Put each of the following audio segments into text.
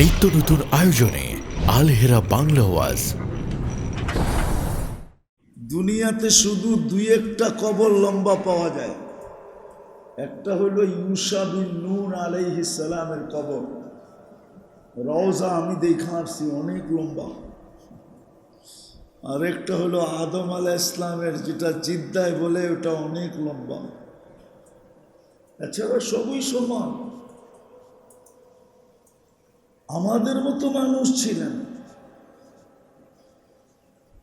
নিত্য নতুন আয়োজনে আল হেরা বাংলা ওয়াজ। দুনিয়াতে শুধু দুই একটা কবর লম্বা পাওয়া যায়। একটা হলো ইউসা বিন নূন আলাইহিস সালামের কবর, রওজা আমি দেখা আসছি, অনেক লম্বা। আর একটা হলো আদম আলাইহিস ইসলামের, যেটা জিদ্দায় বলে, ওটা অনেক লম্বা। এছাড়া সবই সমান, আমাদের মতো মানুষ ছিলেন।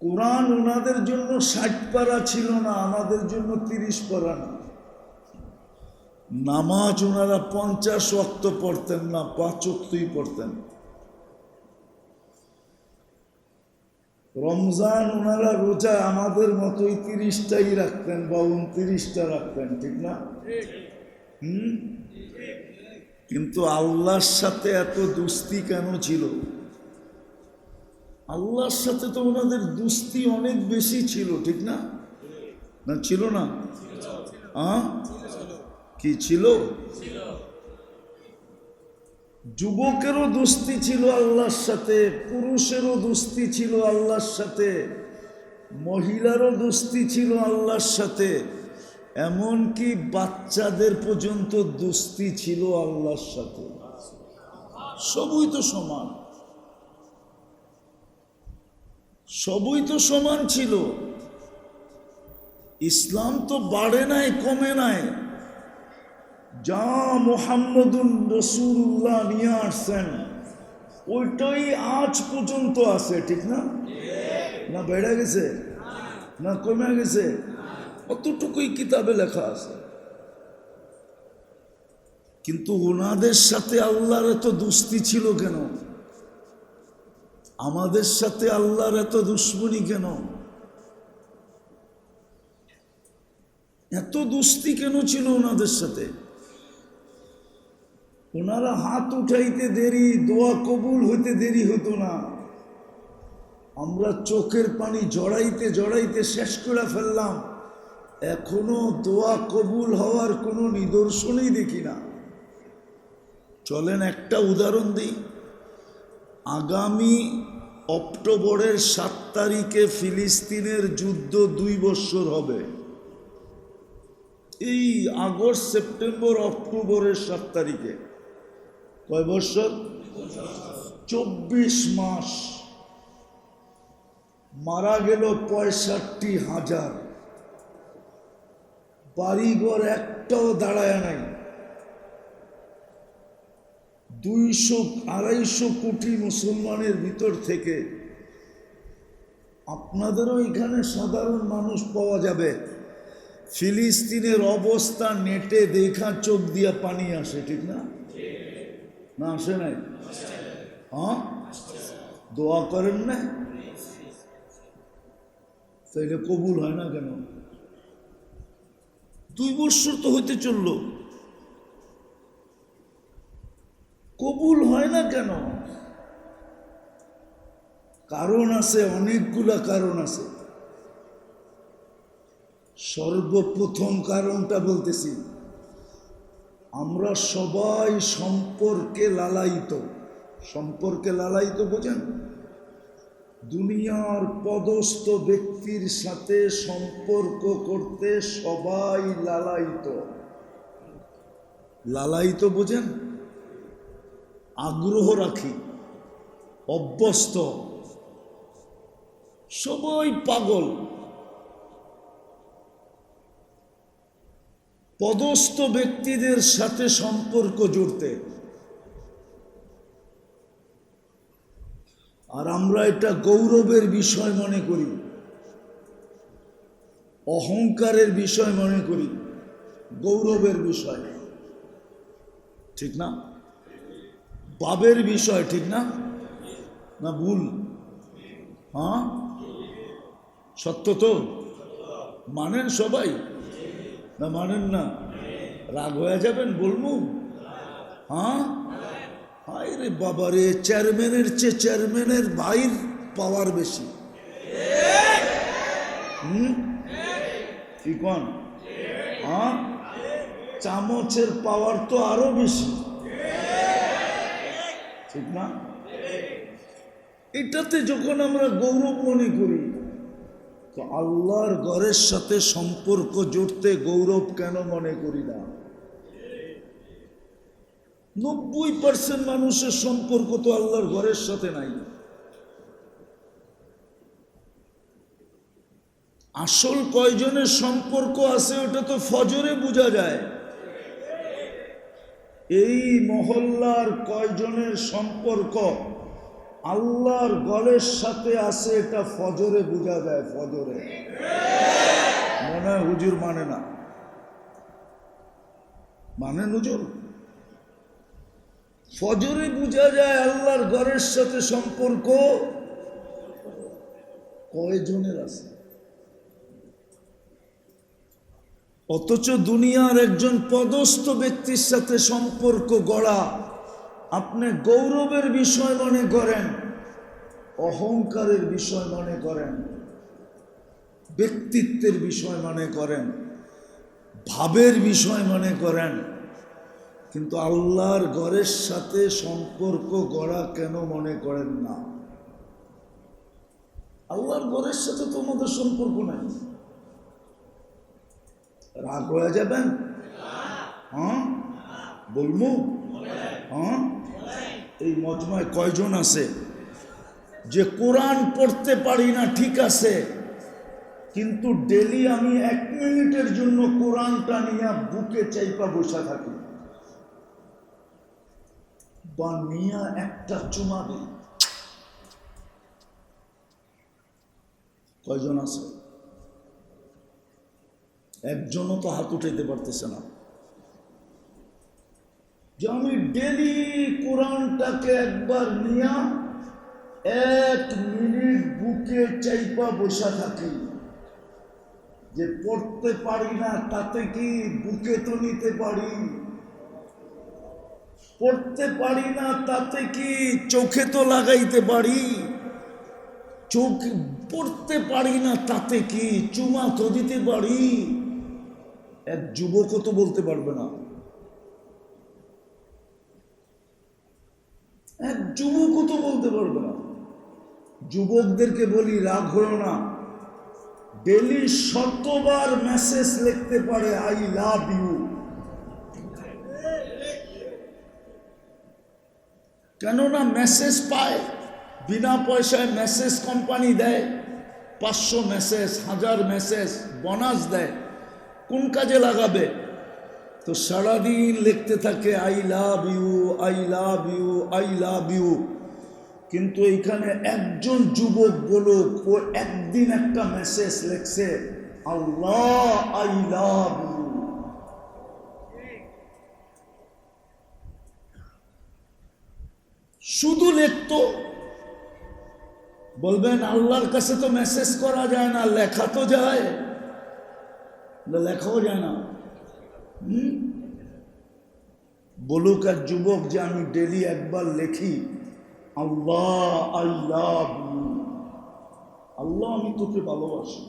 কোরআন ওনাদের জন্য 60 পারা ছিল না, আমাদের জন্য 30 পারা না। নামাজ ওনারা 50 ওয়াক্ত পড়তেন না, 5 ওয়াক্তই পড়তেন। রমজান ওনারা রোজা আমাদের মতোই 30টাই রাখতেন বা 29টা রাখতেন, ঠিক না? কিন্তু আল্লাহর সাথে এত দুস্তি কেন ছিল? আল্লাহর সাথে তো ওনাদের দুস্তি অনেক বেশি ছিল, ঠিক না? না ছিল না? কি ছিল? যুবকেরও দুস্তি ছিল আল্লাহর সাথে, পুরুষেরও দুস্তি ছিল আল্লাহর সাথে, মহিলারও দুস্তি ছিল আল্লাহর সাথে, এমনকি বাচ্চাদের পর্যন্ত দুস্তি ছিল আল্লাহর সাথে। সবই তো সমান, সবই তো সমান ছিল। ইসলাম তো বাড়ে নাই, কমে নাই। যা মুহাম্মদুর রাসূলুল্লাহ নিয়ে আসছেন ওইটাই আজ পর্যন্ত আছে, ঠিক না? না বেড়ে গেছে, না কমে গেছে? অতটুকুই কিতাবে লেখা আছে। কিন্তু ওনাদের সাথে আল্লাহর এত দুস্তি ছিল কেন? আমাদের সাথে আল্লাহর এত দুশ্মনী কেন? এত দুস্তি কেন ছিল ওনাদের সাথে? ওনারা হাত উঠাইতে দেরি, দোয়া কবুল হইতে দেরি হতো না। আমরা চোখের পানি জড়াইতে জড়াইতে শেষ করে ফেললাম, এখনো দোয়া কবুল হওয়ার কোনো নিদর্শনই দেখি না। চলেন একটা উদাহরণ দিই। আগামী অক্টোবরের 7 তারিখে ফিলিস্তিনের যুদ্ধ 2 বছর হবে। এই আগস্ট, সেপ্টেম্বর, অক্টোবরের 7 তারিখে কয় বছর? 24 মাস। মারা গেল 65,000। বাড়িঘর একটাও দাঁড়ায় নাই। 200-250 কোটি মুসলমানের ভিতর থেকে আপনাদেরও এখানে সাধারণ মানুষ পাওয়া যাবে। ফিলিস্তিনের অবস্থা নেটে দেখা চোখ দিয়া পানি আসে, ঠিক না? না আসে নাই? দোয়া করেন না? তাইলে কবুল হয় না কেন? 2 বছর তো হইতে চললো, কবুল হয় না কেন? কারণ আছে, অনেকগুলা কারণ আছে। সর্বপ্রথম কারণটা বলতেছি, আমরা সবাই সম্পর্কে লালায়িত। সম্পর্কে লালায়িত বোঝেন? দুনিয়ার পদস্থ ব্যক্তির সাথে সম্পর্ক করতে সবাই লালায়িত। লালায়িত বোঝেন? আগ্রহ রাখি, অভ্যস্ত, সবাই পাগল। পদস্থ ব্যক্তিদের সাথে সম্পর্ক জুড়তে। আর আমরা এটা গৌরবের বিষয় মনে করি, অহংকারের বিষয় মনে করি, গৌরবের বিষয়, ঠিক না? পাপের বিষয়, ঠিক না? না ভুল? সত্য তো? মানেন সবাই না মানেন না? রাগ হয়ে যাবেন বলবো? হায় রে বাবা রে, চেয়ারম্যানের চেয়ে চেয়ারম্যানের ভাইয়ের পাওয়ার বেশি। কি কোন? চামচের পাওয়ার তো আরো বেশি। ঠিক না? এটাতে যখন আমরা গৌরব মনে করি, তো আল্লাহর ঘরের সাথে সম্পর্ক জুড়তে গৌরব কেন মনে করি না? 90% মানুষের সম্পর্ক তো আল্লাহর ঘরের সাথে নাই। আসল কয়জনের সম্পর্ক আছে ওটা তো ফজরে বোঝা যায়। এই মহল্লার কয়জনের সম্পর্ক আল্লাহর ঘরের সাথে আছে এটা ফজরে বোঝা যায়। ফজরে মনে হয় হুজুর মানে না, মানে হুজুর? ফজরে বোঝা যায় আল্লাহর ঘরের সাথে সম্পর্ক কয়জনের আছে। অথচ দুনিয়ার একজন পদস্থ ব্যক্তির সাথে সম্পর্ক গড়া আপনি গৌরবের বিষয় মনে করেন, অহংকারের বিষয় মনে করেন, ব্যক্তিত্বের বিষয় মনে করেন, ভাবের বিষয় মনে করেন, কিন্তু আল্লাহর ঘরের সাথে সম্পর্ক গড়া কেন মনে করেন না? আল্লাহর ঘরের সাথে তো আমাদের সম্পর্ক নাই। রাগ হয়ে যাবেন? হ্যাঁ বলবো। হ্যাঁ, এই মজমায় কয়জন আছে যে কোরআন পড়তে পারি না? ঠিক আছে, কিন্তু ডেলি আমি 1 মিনিটের জন্য কোরআনটা নিয়ে বুকে চাইপা বসা থাকি, বা নিয়ে একটা চুমা দিই। কয়জন আছে? একজনও তো হাত উঠাইতে পারতেছে না যে আমি ডেলি কোরআনটাকে একবার নিয়া 1 মিনিট বুকে চাইপা বসা থাকি। যে পড়তে পারি না তাতে কি? বুকে তো নিতে পারি। পড়তে পারি না তাতে কি? চোখে তো লাগাইতে পারি। চোখ পড়তে পারি না তাতে কি? চুমা তো দিতে পারি। এক যুবকও তো বলতে পারবে না। এক যুবকও তো বলতে পারবে না। যুবকদেরকে বলি রাগ হলো না, ডেলি 100বার মেসেজ লিখতে পারে আই লাভ ইউ। কেননা মেসেজ পায়, বিনা পয়সায় মেসেজ কোম্পানি দেয়, 500 মেসেজ, 1000 মেসেজ বোনাস দেয়। কোন কাজে লাগাবে? তো সারাদিন লিখতে থাকে I love you, I love you, I love you. কিন্তু এইখানে একজন যুবক বলো ও একদিন একটা মেসেজ লিখছে আল্লাহ আই লাভ ইউ। শুধু লিখতো। বলবেন আল্লাহর কাছে তো মেসেজ করা যায় না, লেখা তো যায়। লেখাও যায় না। বলুক এক যুবক যে আমি ডেলি একবার লেখি আল্লাহ আই লাভ ইউ, আল্লাহ আমি তোকে ভালোবাসি।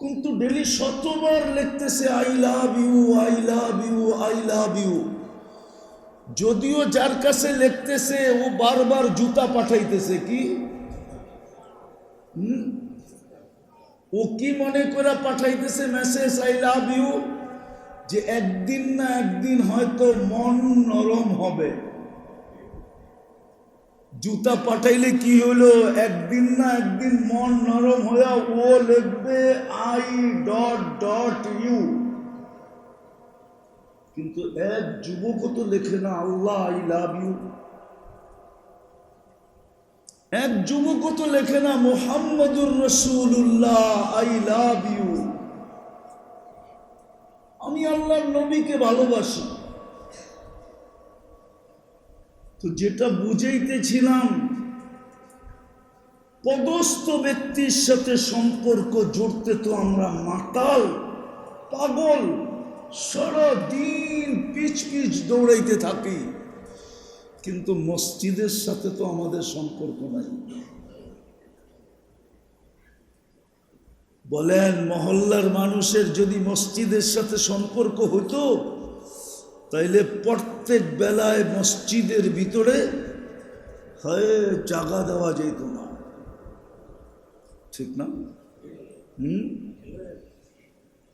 কিন্তু ডেলি 100বার লিখতেছে I love you, I love you, I love you. যদিও যার কাছে লিখতেছে ও বারবার জুতা পাঠাইতেছে। কি ও কি মনে করে পাঠাইতেছে মেসেজ আই লাভ ইউ? যে একদিন না একদিন হয়তো মন নরম হবে। জুতা পাঠাইলে কি হলো? একদিন না একদিন মন নরম হয়ে ও লিখবে আই ডট ডট ইউ। কিন্তু এক যুবকও তো লেখে না আল্লাহ আই লাভ ইউ। এক যুবকও তো লেখে না মুহাম্মাদুর রাসূলুল্লাহ আই লাভ ইউ, আমি আল্লাহর নবীকে ভালোবাসি। তো যেটা বুঝাইতেছিলাম, পদস্থ ব্যক্তির সাথে সম্পর্ক জুড়তে তো আমরা মাতাল, পাগল, সারাদিন পিচ পিচ দৌড়াইতে থাকি, কিন্তু মসজিদের সাথে তো আমাদের সম্পর্ক নাই। বলেন মহল্লার মানুষের যদি মসজিদের সাথে সম্পর্ক হতো তাইলে প্রত্যেক বেলায় মসজিদের ভিতরে হয় জাগা দেওয়া যেত না, ঠিক না?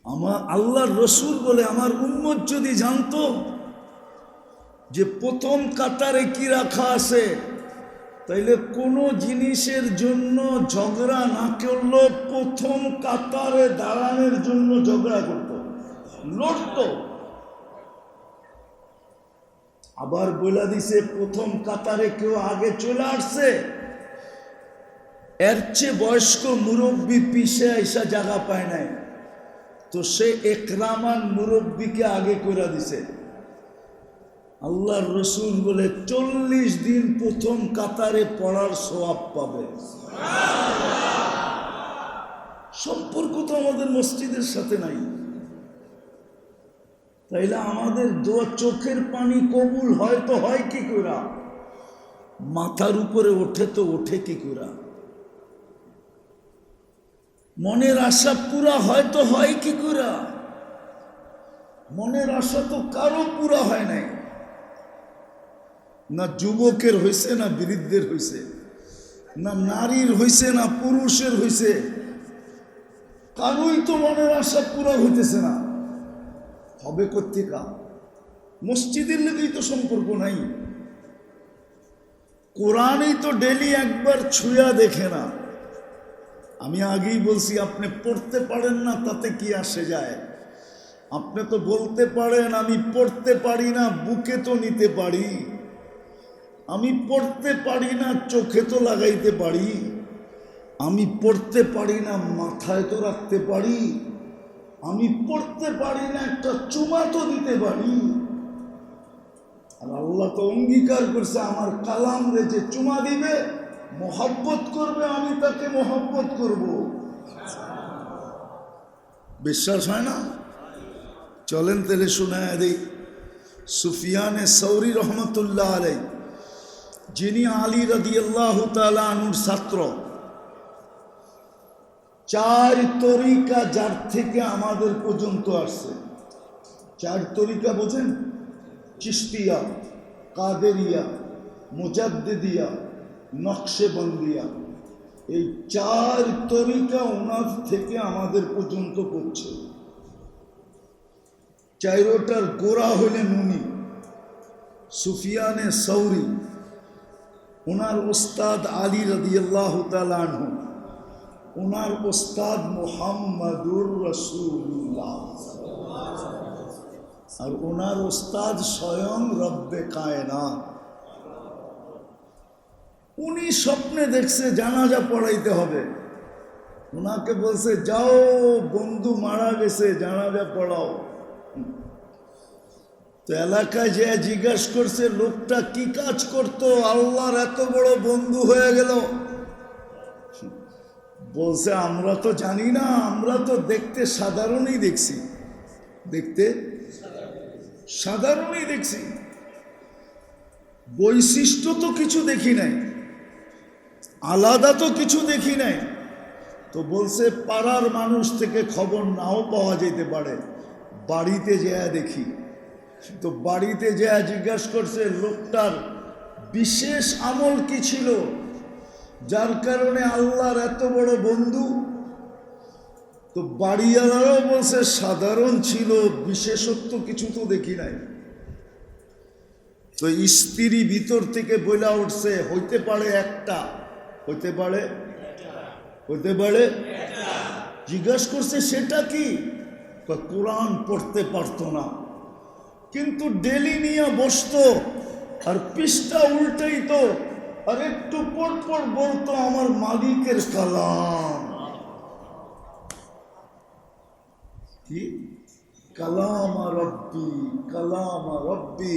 আমার আল্লাহর রসুল বলে আমার উম্মত যদি জানতো যে প্রথম কাতারে কি রাখা আছে, তাইলে কোনো জিনিসের জন্য ঝগড়া না করলো প্রথম কাতারে দাঁড়ানোর জন্য ঝগড়া করত, লড়ত। আবার বলে দিছে প্রথম কাতারে কেউ আগে চলে আসছে, এর চেয়ে বয়স্ক মুরব্বী পিছে এসা জায়গা পায় নাই, তো সে একরামান মুরব্বীকে আগে করে দিছে। আল্লাহর রসুল বলে 40 দিন প্রথম কাতারে পড়ার সওয়াব পাবে। সম্পর্ক তো আমাদের মসজিদের সাথে নাই, তাইলে আমাদের দোয়া চোখের পানি কবুল হয় তো হয় কি করে? মাথার উপরে ওঠে তো ওঠে কি করে? মনের আশা পুরা হয় তো হয় কি করে? মনের আশা তো কারো পুরা হয় নাই, না যুবকের হয়েছে না বৃদ্ধের হয়েছে, না নারীর হয়েছে না পুরুষের হয়েছে, কারোই তো মনের আশা পুরা হইতেছে না। হবে কোত্থেকা? মসজিদের লেগেই তো সম্পর্ক নাই। কোরআনই তো ডেলি একবার ছুঁয়া দেখে না। আমি আগেই বলছি, আপনি পড়তে পারেন না তাতে কি আসে যায়? আপনি তো বলতে পারেন আমি পড়তে পারি না, বুকে তো নিতে পারি। আমি পড়তে পারি না, চোখে তো লাগাইতে পারি। আমি পড়তে পারি না, মাথায় তো রাখতে পারি। আমি পড়তে পারি না, একটা চুমা তো দিতে পারি। আর আল্লাহ তো অঙ্গীকার করছে আমার কালাম রে যে চুমা দিবে, মোহাব্বত করবে, আমি তাকে মোহাব্বত করব। বিশ্বাস হয় না? চলেন তাহলে শোনায় দেই। সুফিয়ানে সৌরি রহমতুল্লাহ আলাই, যিনি আলী রাদিয়াল্লাহু তাআলা আনহুর ছাত্র, 4 তরিকা যার থেকে আমাদের পর্যন্ত আসছে। 4 তরিকা বোঝেন? চিশতিয়া, কাদেরিয়া, মুজাদ্দিদিয়া, নকশেবন্দিয়া। এই 4 তরিকা ওনার থেকে আমাদের পর্যন্ত পড়ছে। 4টার গোড়া হইলেন উনি, সুফিয়ানে সৌরি। ওনার ওস্তাদ আলী রাদিয়াল্লাহু তাআলা আনহু, ওনার ওস্তাদ মুহাম্মাদুর রাসূলুল্লাহ, আর ওনার ওস্তাদ স্বয়ং রব্বে কায়নাত। উনি স্বপ্নে দেখছে জানাজা পড়াইতে হবে, ওনাকে বলছে যাও বন্ধু মারা গেছে, জানাজা পড়াও। তো এলাকায় যে জিজ্ঞাসা করছে লোকটা কি কাজ করতো, আল্লাহর এত বড় বন্ধু হয়ে গেল। বলছে আমরা তো জানি না, আমরা তো দেখতে সাধারণই দেখছি, দেখতে সাধারণই দেখছি, বৈশিষ্ট্য তো কিছু দেখি নাই, আলাদা তো কিছু দেখি নাই। তো বলছে পাড়ার মানুষ থেকে খবর নাও পাওয়া যেতে পারে, বাড়িতে যেয়া দেখি। তো বাড়িতে যেয়া জিজ্ঞাসা করছে লোকটার বিশেষ আমল কি ছিল যার কারণে আল্লাহর এত বড় বন্ধু। তো বাড়িওয়ালারাও বলছে সাধারণ ছিল, বিশেষত্ব কিছু তো দেখি নাই। তো স্ত্রী ভিতর থেকে বইলা উঠছে হইতে পারে একটা, হইতে পারে, হইতে পারে। জিজ্ঞাসা করছে সেটা কি? কোরআন পড়তে পারতো না, কিন্তু ডেলি নিয়ে বসতো আর পৃষ্ঠা উল্টাইতো, আর একটু পর পর বলতো আমার মালিকের কালাম। কি কালামা রব্বি, কালামা রব্বি,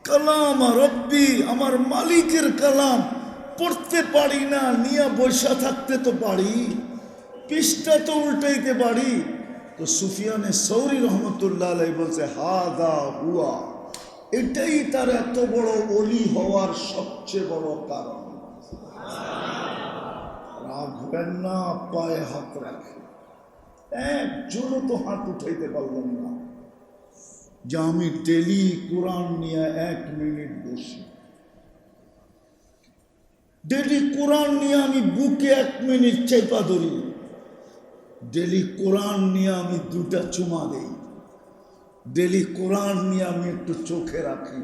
কালামা রব্বি, আমার মালিকের কালাম। পড়তে পারি না, নিয়ে বসা থাকতে তো পারি, পৃষ্ঠা তো উল্টাইতে পারি। তো সুফিয়ানে সৌরি রহমতুল্লাহ আলাইহি বলছে হাদা হুয়া, এটাই তার এত বড় ওলি হওয়ার সবচেয়ে বড় কারণ। রাখবেন না, পায়ে হাত রাখে, একজনও তো হাত উঠাইতে পারলেন না। যে আমি ডেলি কোরআন নিয়ে 1 মিনিট বসি, ডেলি কোরআন নিয়ে আমি বুকে 1 মিনিট চেপা ধরি, ডেলি কোরআন নিয়ে আমি 2টা চুমা দেই, ডেলি কোরআন নিয়ে আমি একটু চোখে রাখি।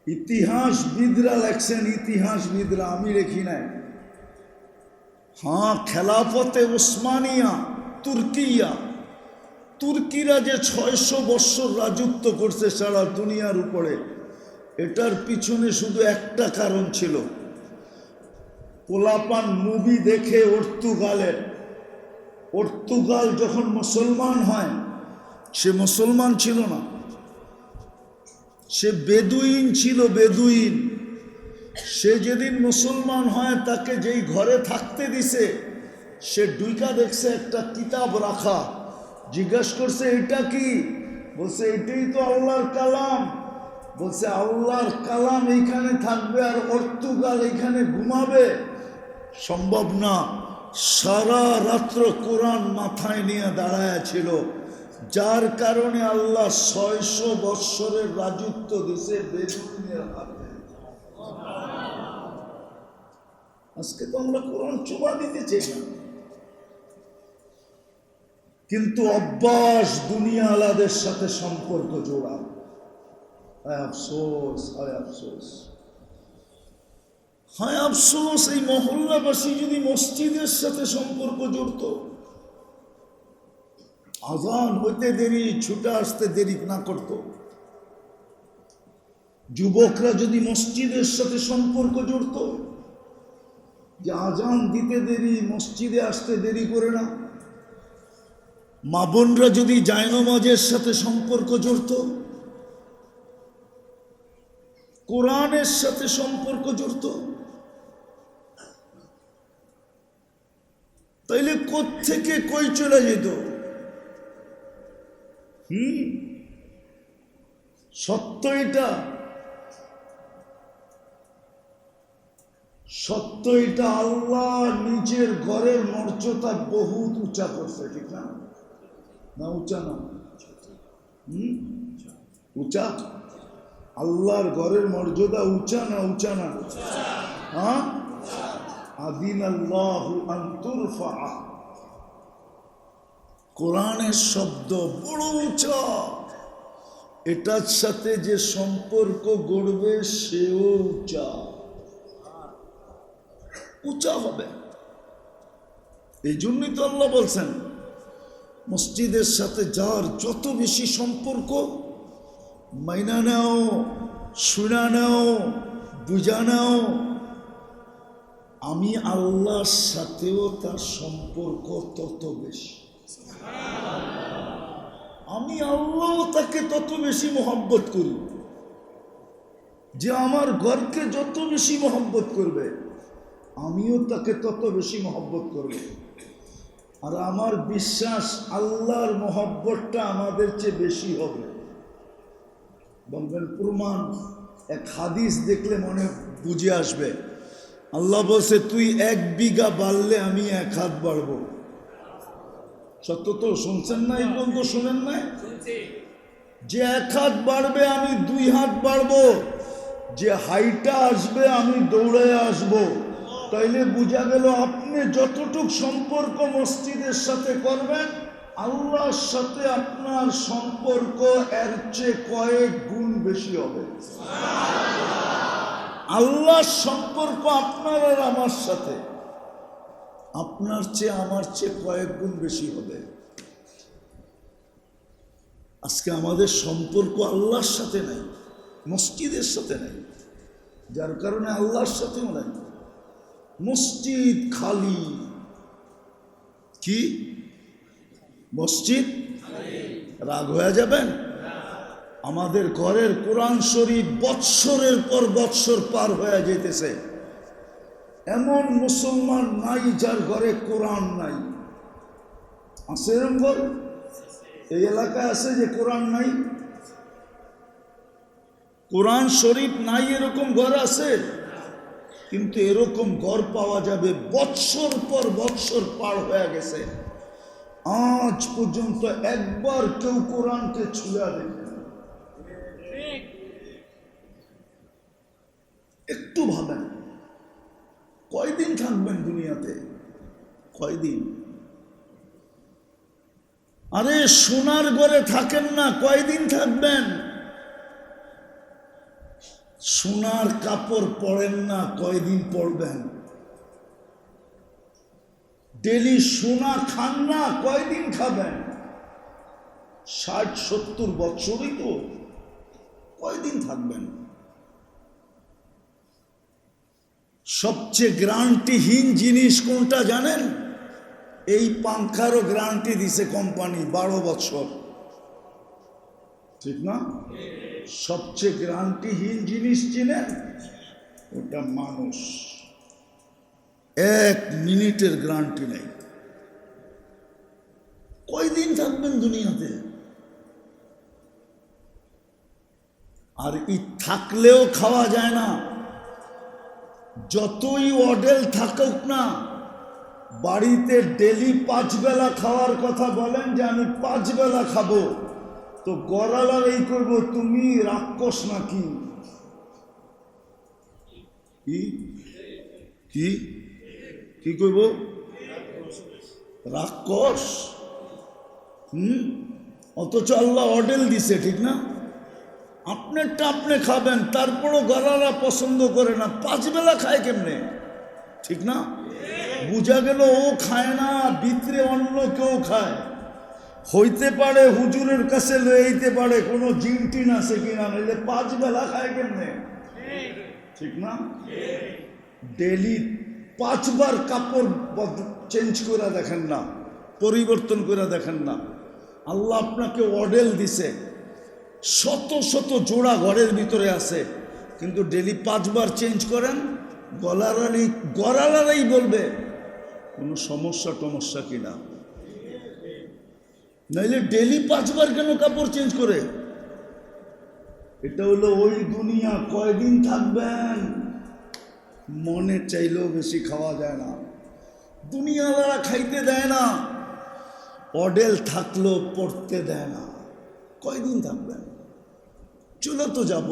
ইতিহাসবিদরা লেখছেন, ইতিহাসবিদরা, আমি রেখি নাই। হ্যাঁ, খেলাফতে উসমানিয়া তুর্কিয়া, তুর্কিরা যে 600 বৎসর রাজত্ব করছে সারা দুনিয়ার উপরে, এটার পিছনে শুধু একটা কারণ ছিল। পোলাপান মুভি দেখে পর্তুগাল যখন মুসলমান হয়, সে মুসলমান ছিল না, সে বেদুইন ছিল, বেদুইন। সে যেদিন মুসলমান হয়, তাকে যেই ঘরে থাকতে দিছে, সে ডুইকা দেখছে একটা কিতাব রাখা, জিজ্ঞাসা করছে এটা কি? বলছে এটাই তো আল্লাহর কালাম। বলছে আল্লাহর কালাম এইখানে থাকবে আর পর্তুগাল এইখানে ঘুমাবে? সম্ভব না। সারা রাত্র কোরআন মাথায় নিয়ে দাঁড়ায় ছিল, যার কারণে আল্লাহ 600 বৎসরের রাজত্ব দিছে বেদুইনের হাতে। আজকে তো আমরা কোরআন চুমা দিতে চাই না, কিন্তু অভ্যাস দুনিয়া আলাদের সাথে সম্পর্ক জোড়া। হায় আফসোস, হায় আফসোস, হায় আফসোস। এই মহল্লাবাসী যদি মসজিদের সাথে সম্পর্ক জড়ত, আজান হইতে দেরি, ছুটে আসতে দেরি না করত, যুবকরা যদি মসজিদের সাথে সম্পর্ক জড়ত, যে আজান দিতে দেরি, মসজিদে আসতে দেরি করে না, মা বোনরা যদি জায়নামাজের সাথে সম্পর্ক জড়ত, কোরআনের সাথে সম্পর্ক জড়ত, তাইলে কোত্থেকে কই চলে যেত? সত্য এটা, সত্য এটা। আল্লাহ নিজের ঘরের মর্যাদা বহুত উঁচা করছে, ঠিক না? না উঁচা না? উঁচা। আল্লাহর ঘরের মর্যাদা উঁচা না উঁচা না? হ্যাঁ, আদিন আল্লাহু আন তুরফা। কোরআনের শব্দ বড় উঁচা, এটার সাথে যে সম্পর্ক গড়বে সেও উঁচা, উঁচা হবে। এই জন্যই তো আল্লাহ বলছেন, মসজিদের সাথে যার যত বেশি সম্পর্ক, মাইনা নাও, শুনা নাও, বুঝা নাও, আমি আল্লাহর সাথেও তার সম্পর্ক তত বেশি। আমি আল্লাহ তাকে তত বেশি মহব্বত করি। যে আমার ঘরকে যত বেশি মহব্বত করবে, আমিও তাকে তত বেশি মহব্বত করব। আর আমার বিশ্বাস আল্লাহর মহব্বতটা আমাদের চেয়ে বেশি হবে। বলবেন প্রমাণ? এক হাদিস দেখলে মনে বুঝে আসবে। আল্লাহ বলছে, তুই 1 বিঘা বাড়লে আমি 1 হাত বাড়বো। সত্য তো? শুনছেন না? এই পর্যন্ত শোনেন নাই? যে 1 হাত বাড়বে আমি 2 হাত বাড়বো, যে হাইটা আসবে আমি দৌড়ে আসবো। তাইলে বোঝা গেল, আপনি যতটুক সম্পর্ক মসজিদের সাথে করবেন, আল্লাহর সাথে আপনার সম্পর্ক এর চেয়ে কয়েক গুণ বেশি হবে। আল্লাহর সম্পর্ক আপনার আর আমার সাথে আপনার চেয়ে আমার চেয়ে কয়েক গুণ বেশি হবে। আজকে আমাদের সম্পর্ক আল্লাহর সাথে নাই, মসজিদের সাথে নাই, যার কারণে আল্লাহর সাথেও নাই। মসজিদ খালি। কি মসজিদ? রাগ হয়ে যাবেন? আমাদের ঘরের কোরআন শরীফ বৎসরের পর বৎসর পার হয়ে যেতেছে, এমন মুসলমান নাই যার ঘরে কোরআন নাই। আছে এরকম ঘর? এই এলাকায় আছে যে কোরআন নাই, কোরআন শরীফ নাই, এরকম ঘর আছে? কিন্তু এরকম ঘর পাওয়া যাবে বৎসর পর বৎসর পার হয়ে গেছে, আজ পর্যন্ত একবার কেউ কোরআনকে ছুঁয়া দেখে না। একটু ভাবেন, কয়দিন থাকবেন দুনিয়াতে? কয়দিন? আরে সোনার ঘরে থাকেন না, কয়দিন থাকবেন? সোনার কাপড় পরেন না, কয়দিন পরবেন? ডেলি সোনা খান না, কয়দিন খাবেন? 60-70 বছরই তো, কয়দিন থাকবেন? সবচেয়ে গ্যারান্টিহীন জিনিস কোনটা জানেন? এই পাংখারও গ্যারান্টি দিছে কোম্পানি 12 বছর, ঠিক না? সবচেয়ে গ্যারান্টিহীন জিনিস চিনেন? ওটা মানুষ। 1 মিনিটের গ্যারান্টি নেই। কয়দিন থাকবেন দুনিয়াতে? আর থাকলেও খাওয়া যায় না। যতই অডেল থাকুক না, বাড়িতে ডেলি 5 বেলা খাওয়ার কথা বলেন যে আমি 5 বেলা খাবো, তো গড়ালার এই করবো, তুমি রাক্ষস নাকি? কি কি করব? রাক্ষস। অথচ আল্লাহ অডেল দিছে, ঠিক না? আপনারটা আপনি খাবেন, তারপরও গড়ালা পছন্দ করে না, 5 বেলা খায় কেমনে? ঠিক না? বুঝা গেল ও খায় না, ভিতরে অন্য কেউ খায়। হইতে পারে হুজুরের কাছে লইতে পারে কোনো জিন টিন আছে কিনা, নাহলে 5 বেলা খায় কেমনে? ঠিক না? ডেলি 5 বার কাপড় চেঞ্জ করে দেখেন না, পরিবর্তন করে দেখেন না। আল্লাহ আপনাকে অডেল দিছে, শত শত জোড়া ঘরের ভিতরে আছে, কিন্তু ডেলি 5 বার চেঞ্জ করেন, গড়ালারাই বলবে কোনো সমস্যা কিনা। নাইলে ডেলি 5 বার কেন কাপড় চেঞ্জ করে? এটা হলো ওই দুনিয়া। কয়দিন থাকবেন? মনে চাইলেও বেশি খাওয়া যায় না, দুনিয়াওয়ালা খাইতে দেয় না, অডেল থাকলেও পড়তে দেয় না। কয়দিন থাকবেন? চলে তো যাব।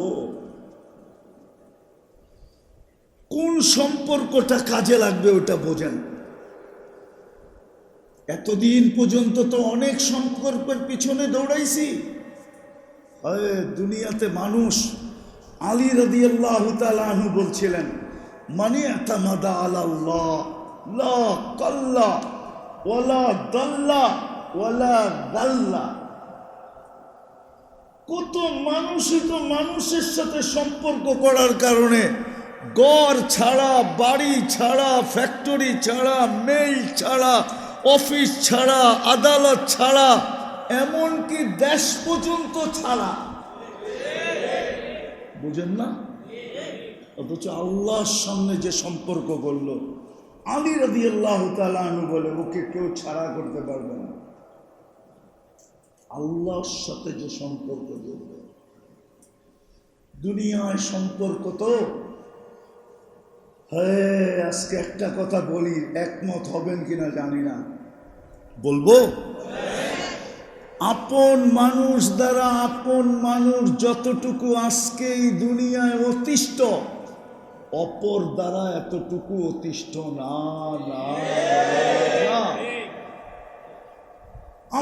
কোন সম্পর্কটা কাজে লাগবে ওটা বোঝেন। এতদিন পর্যন্ত তো অনেক সম্পর্কের পিছনে দৌড়াইছি। দুনিয়াতে মানুষ, আলী রাদিয়াল্লাহু তাআলা আনহু বলছিলেন, মানি আতামাদা আলাল্লাহ লা কাল্লা ওয়ালা দাল্লা ওয়ালা গাল্লা। কত মানুষই তো মানুষের সাথে সম্পর্ক করার কারণে ঘর ছাড়া, বাড়ি ছাড়া, ফ্যাক্টরি ছাড়া, মেল ছাড়া, অফিস ছাড়া, আদালত ছাড়া, এমনকি দেশ পর্যন্ত ছাড়া। বুঝেন না? অথচ আল্লাহর সামনে যে সম্পর্ক করল, আলী রাদিয়াল্লাহু তাআলা আনহু বলে ওকে কেউ ছাড়া করতে পারবে না। আল্লাহর সাথে যে সম্পর্ক করবে, দুনিয়ায় সম্পর্ক তো আজকে একটা কথা বলি, একমত হবেন কিনা জানি না, বলবো। আপন মানুষ দ্বারা আপন মানুষ যতটুকু আজকে এই দুনিয়ায় অতিষ্ঠ, অপর দ্বারা এতটুকু অতিষ্ঠ না।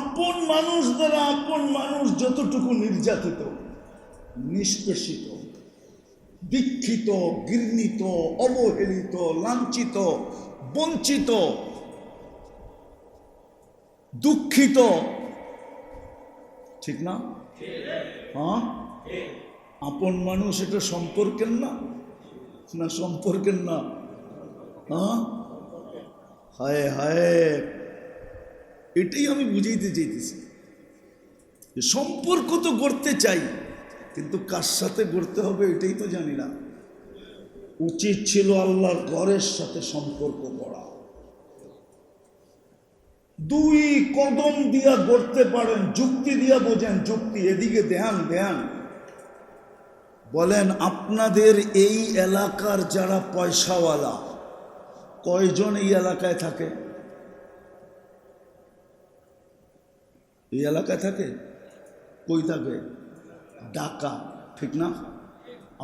আপন মানুষ দ্বারা আপন মানুষ যতটুকু নির্যাতিত, নিষ্পেষিত, দীক্ষিত, ঘৃণিত, অবহেলিত, লাঞ্ছিত, বঞ্চিত, দুঃখিত, ঠিক না? হ্যাঁ, আপন মানুষ এটা সম্পর্কের না? না সম্পর্কের না? হ্যাঁ, হায় হায়, এটাই আমি বুঝাইতে চাইতেছি। সম্পর্ক তো গড়তে চাই, কিন্তু কার সাথে গড়তে হবে এটাই তো জানি না। উচিত ছিল আল্লাহর ঘরের সাথে সম্পর্ক করা। 2 কদম দিয়া গড়তে পারেন, যুক্তি দিয়া বোঝেন, যুক্তি। এদিকে ধ্যান। বলেন আপনাদের এই এলাকার যারা পয়সাওয়ালা, কয়জন এই এলাকায় থাকে? এই এলাকায় থাকে? কই থাকে? ঢাকা, ঠিক না?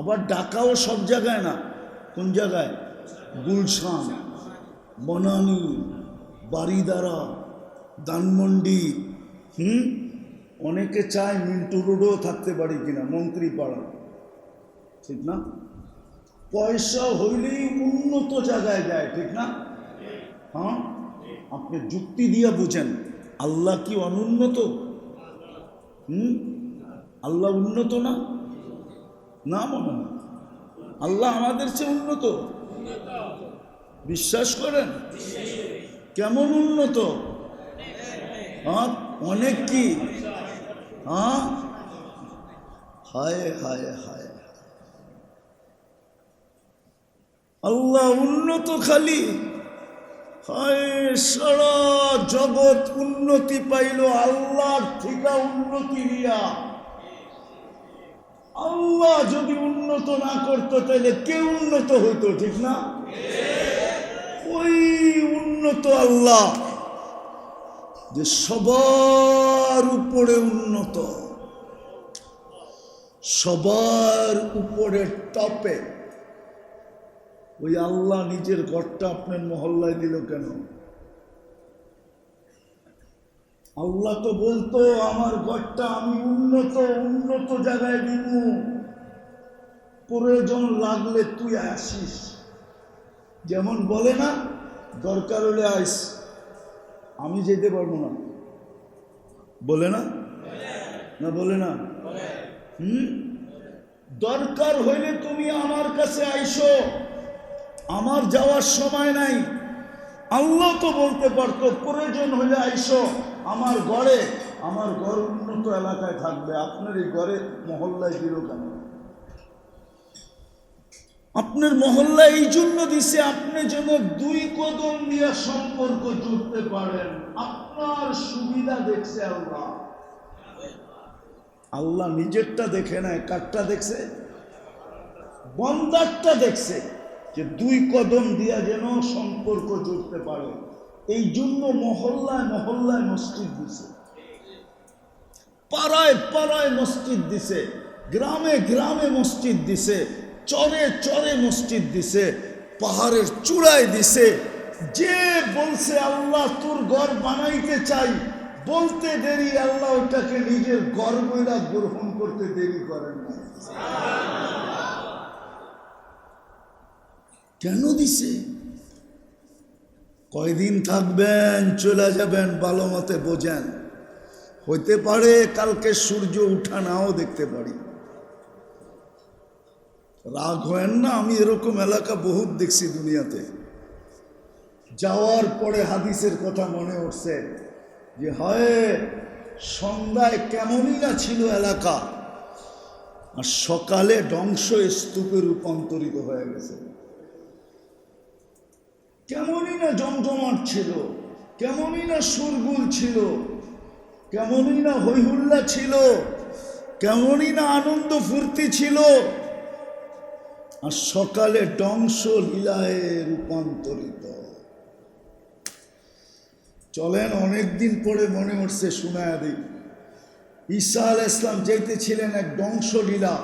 আবার ঢাকাও সব জায়গায় না। কোন জায়গায়? গুলশান, বনানী, বারিদারা, ধানমন্ডি। অনেকে চায় মিন্টু রোডও থাকতে পারি কিনা, মন্ত্রীপাড়া, ঠিক না? পয়সা হইলেই উন্নত জায়গায় যায়, ঠিক না? হ্যাঁ, আপনি যুক্তি দিয়ে বুঝেন। আল্লাহ কি অনুন্নত? আল্লাহ উন্নত না? না মনে হয় আল্লাহ আমাদের চেয়ে উন্নত। বিশ্বাস করেন? কেমন উন্নত? হ্যাঁ, অনেক। কি? হ্যাঁ, হায় হায় হায়, আল্লাহ উন্নত খালি। হায়, সারা জগৎ উন্নতি পাইল আল্লাহর থেকে উন্নতি নিয়া। আল্লাহ যদি উন্নত না করতো তাহলে কে উন্নত হইতো, ঠিক না? ওই উন্নত আল্লাহ যে সবার উপরে উন্নত, সবার উপরে টপে, ওই আল্লাহ নিজের ঘরটা আপনার মহল্লায় দিল কেন? আল্লাহ তো বলতো আমার ঘরটা আমি উন্নত জায়গায় দিব, প্রয়োজন লাগলে তুই আসিস। যেমন বলে না, দরকার হলে আইস, আমি যেতে পারবো না, বলে না? না বলে না? দরকার হইলে তুমি আমার কাছে আইসো, আমার যাওয়ার সময় নাই। আল্লাহ তো বলতে পারতো প্রয়োজন হলে আইসো আমার ঘরে, আমার ঘর উন্নত এলাকায় থাকবে, আপনার এই ঘরে মহল্লায় দিল কেন? আপনার মহল্লা এই জন্য দিছে আপনি যেন দুই কদম নিয়ে সম্পর্ক জুড়তে পারেন। আপনার সুবিধা দেখছে আল্লাহ। আল্লাহ নিজেরটা দেখে নাই, কারটা দেখছে? বন্দারটা দেখছে, যে দুই কদম দিয়া যেন সম্পর্ক জুড়তে পারে। এই জন্য মহল্লায় মহল্লায় মসজিদ দিছে, পাড়ায় পাড়ায় মসজিদ দিছে, গ্রামে গ্রামে মসজিদ দিছে, চরে চরে মসজিদ দিছে, পাহাড়ের চূড়ায় দিছে। যে বলছে আল্লাহ তোর ঘর বানাইতে চাই, বলতে দেরি আল্লাহ ওটাকে নিজের ঘর বইলা গ্রহণ করতে দেরি করেন না। কেন দিছে? কয়দিন থাকবেন, চলে যাবেন, ভালো মতে বোঝেন। হইতে পারে কালকে সূর্য উঠা নাও দেখতে পারি। রাগ হয় না, আমি এরকম এলাকা বহুত দেখছি দুনিয়াতে। যাওয়ার পরে হাদিসের কথা মনে উঠছে যে হয় সন্ধ্যায় কেমনই না ছিল এলাকা, আর সকালে ধ্বংস স্তূপে রূপান্তরিত হয়ে গেছে। কেমনই না জমজমাট ছিল, কেমনই না সুরগুল ছিল, কেমনই না হইহুল্লা ছিল, কেমনই না আনন্দ ফুর্তি ছিল, আর সকালে ধ্বংস লীলায় রূপান্তরিত। চলেন, অনেকদিন পরে মনে উঠছে, শোনায়া দিই। ঈসা আলাইহিস সালাম যাইতেছিলেন এক ধ্বংসলীলা,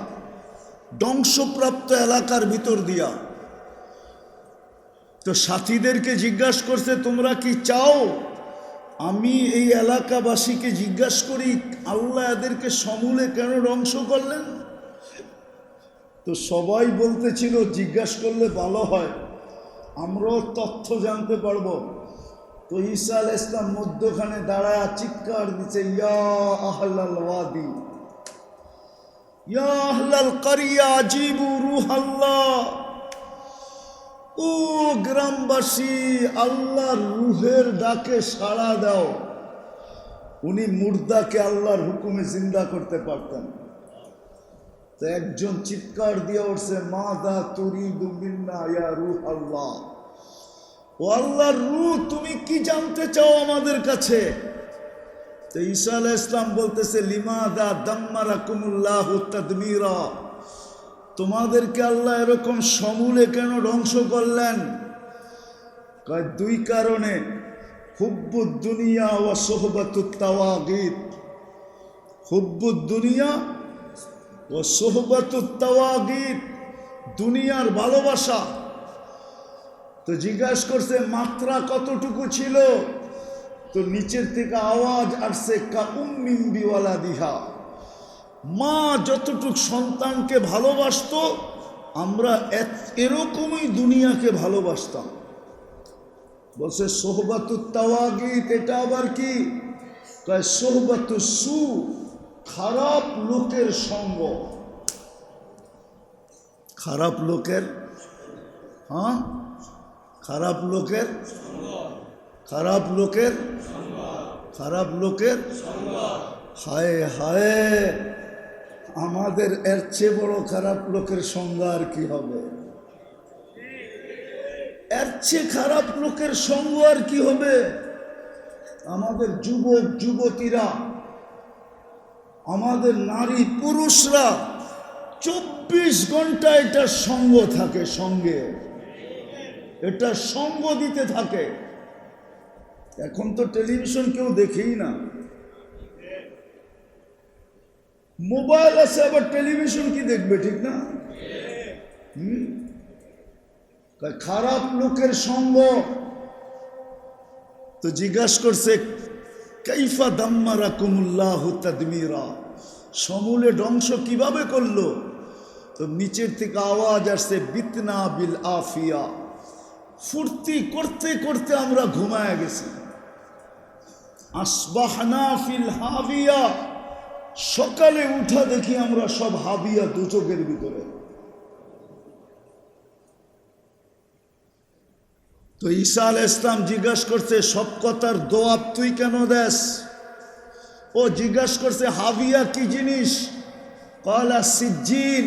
ধ্বংসপ্রাপ্ত এলাকার ভিতর দিয়া। তো সাথীদেরকে জিজ্ঞাসা করছে, তোমরা কি চাও আমি এই এলাকাবাসীকে জিজ্ঞাসা করি আল্লাহ এদেরকে সমূলে কেন ধ্বংস করলেন? তো সবাই বলতেছিল জিজ্ঞাসা করলে ভালো হয়, আমরাও তথ্য জানতে পারবো। তো ঈসা আলাইহিস সালাম মধ্যখানে দাঁড়ায় চিৎকার দিচ্ছে, ইয়া আহলাল ওয়াদি, ইয়া আহলাল কারিয়া আজিবু রূহাল্লাহ। ও গ্রামবাসী, আল্লাহর রুহের ডাকে সাড়া দাও। উনি মুর্দাকে আল্লাহর হুকুমে জিন্দা করতে পারতেন। তো একজন চিৎকার দিয়ে উঠছে, মাদা তুরিদু মিন্না ইয়া রূহাল্লাহ। ও আল্লাহর রূহ, তুমি কি জানতে চাও আমাদের কাছে? তো ঈসা আলাইহিস সালাম বলতেছে, লিমাদা দাম্মারাকুমুল্লাহু তাদমীরা, তোমাদেরকে আল্লাহ এরকম সমূলে কেন ধ্বংস করলেন? দুই কারণে। হুব্বুদ দুনিয়া ওয়া সোহবাতুত তাওয়াগিত, হুব্বুদ দুনিয়া ওয়া সোহবাতুত তাওয়াগিত, দুনিয়ার ভালোবাসা। তো জিজ্ঞাসা করছে মাত্রা কতটুকু ছিল, তো নিচের থেকে আওয়াজ আসছে কা উম্মিন বিওয়ালাদিহা, মা যতটুক সন্তানকে ভালোবাসতো আমরা এরকমই দুনিয়াকে ভালোবাসতাম। বলছে সোহবাতুত তাওয়াগিত, এটা আবার কি? কয় সোহবাতুস সু, খারাপ লোকের সঙ্গ। খারাপ লোকের, হ্যাঁ, খারাপ লোকের, খারাপ লোকের, খারাপ লোকের, হায় হায়, আমাদের এর চেয়ে বড় খারাপ লোকের সংজ্ঞা আর কি হবে? এর চেয়ে খারাপ লোকের সঙ্গ আর কি হবে? আমাদের যুবক যুবতীরা, আমাদের নারী পুরুষরা 24 ঘন্টা এটা সঙ্গ থাকে, সঙ্গে এটা সঙ্গ দিতে থাকে। এখন তো টেলিভিশন কেউ দেখেই না, মোবাইল আছে, আবার টেলিভিশন কি দেখবে, ঠিক না? খারাপ লোকের সঙ্গ। তো জিজ্ঞাসা করছে কাইফা দাম্মারাকুমুল্লাহু তাদমিরা, সমূলে ধ্বংস কিভাবে করলো? তো নিচের থেকে আওয়াজ আসছে বিতনা বিল আফিয়া, ফুর্তি করতে করতে আমরা ঘুমায় গেছি। আসবাহনা ফিল হাবিয়া, সকালে উঠা দেখি আমরা সব হাবিয়া, দুচোখের ভিতরে। তো ঈসা আলাইহিস সালাম জিজ্ঞাসা করছে সব কথার জবাব তুই কেন দেস? ও জিজ্ঞাসা করছে হাবিয়া কি জিনিস? ক্বালা সিজ্জিন,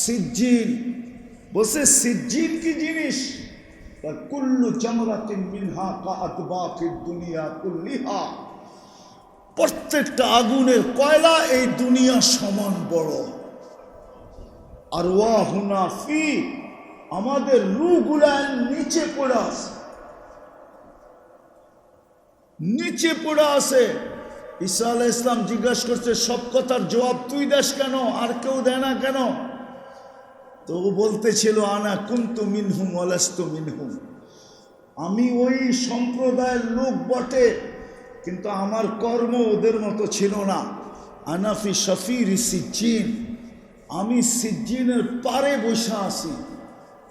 সিজ্জিন। বলছে সিজ্জিন কি জিনিস? কুল্লু জামরাতিন মিনহা কাআতবাকিদ দুনিয়া কুল্লিহা, প্রত্যেকটা আগুনের কয়লা এই দুনিয়া সমান বড়। আর ওয়াহুনা ফি, আমাদের রূহগুলা নিচে পড়ে আছে, নিচে পড়ে আছে। ঈসা আলাইহিস সালাম জিজ্ঞাসা করছে সব কথার জবাব তুই দেস কেন, আর কেউ দেয় না কেন? তো ও বলতেছিল আনা কুনতু মিনহুম ওয়ালাস্তু মিনহুম, আমি ওই সম্প্রদায়ের লোক বটে, কিন্তু আমার কর্ম ওদের মতো ছিল না। আনাফি শফির সিজ্জিন, আমি সিজ্জিনের পারে বসে আছি।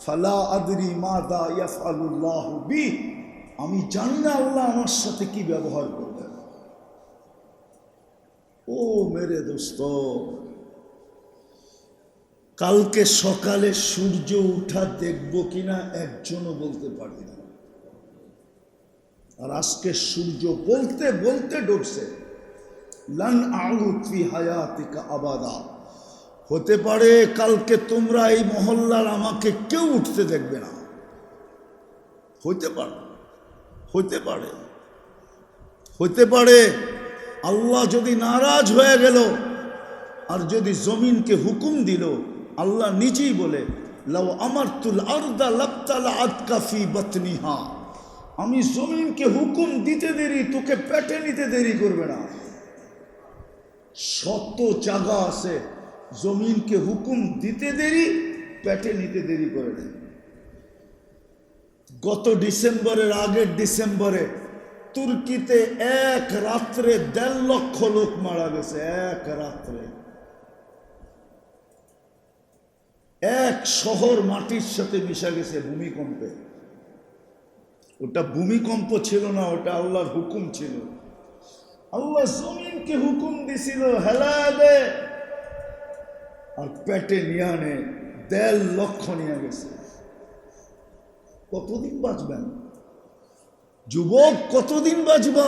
ফালা আদরি মাদা ইয়াফআলুল্লাহু বি, আমি জানি না আল্লাহ আমার সাথে কি ব্যবহার করবেন। ও মেরে দোস্ত, কালকে সকালে সূর্য উঠা দেখবো কিনা একজনও বলতে পারি না। আর আজকে সূর্য বলতে বলতে ডুবছে। লান আউদ ফি হায়াতিকা আবাদা, হতে পারে কালকে তোমরা এই মহল্লার আমাকে কেউ উঠতে দেখবে না। হইতে পারে, হইতে পারে, হইতে পারে। আল্লাহ যদি নারাজ হয়ে গেল আর যদি জমিনকে হুকুম দিল, আল্লাহ নিজেই বলে লাউ আমারতুল আরদা লাবতালা আতকা ফি বাতনিহা, আমি জমিনকে হুকুম দিতে দেরি, তোকে পেটে নিতে দেরি করবে না। শত জায়গা আছে জমিনকে হুকুম দিতে দেরি, পেটে নিতে দেরি করে দেয়। গত ডিসেম্বরের আগের ডিসেম্বরে তুর্কিতে এক রাত্রে 1.5 লক্ষ লোক মারা গেছে। এক রাত্রে এক শহর মাটির সাথে মিশা গেছে ভূমিকম্পে। ওটা ভূমিকম্প ছিল না, ওটা আল্লাহর হুকুম ছিল। আল্লাহ জমিনকে হুকুম দিছিল হেলা দে, আর পেটে নিয়ে আনে 1.5 লক্ষ নিয়ে গেছে। কতদিন বাঁচবেন যুবক, কতদিন বাঁচবা?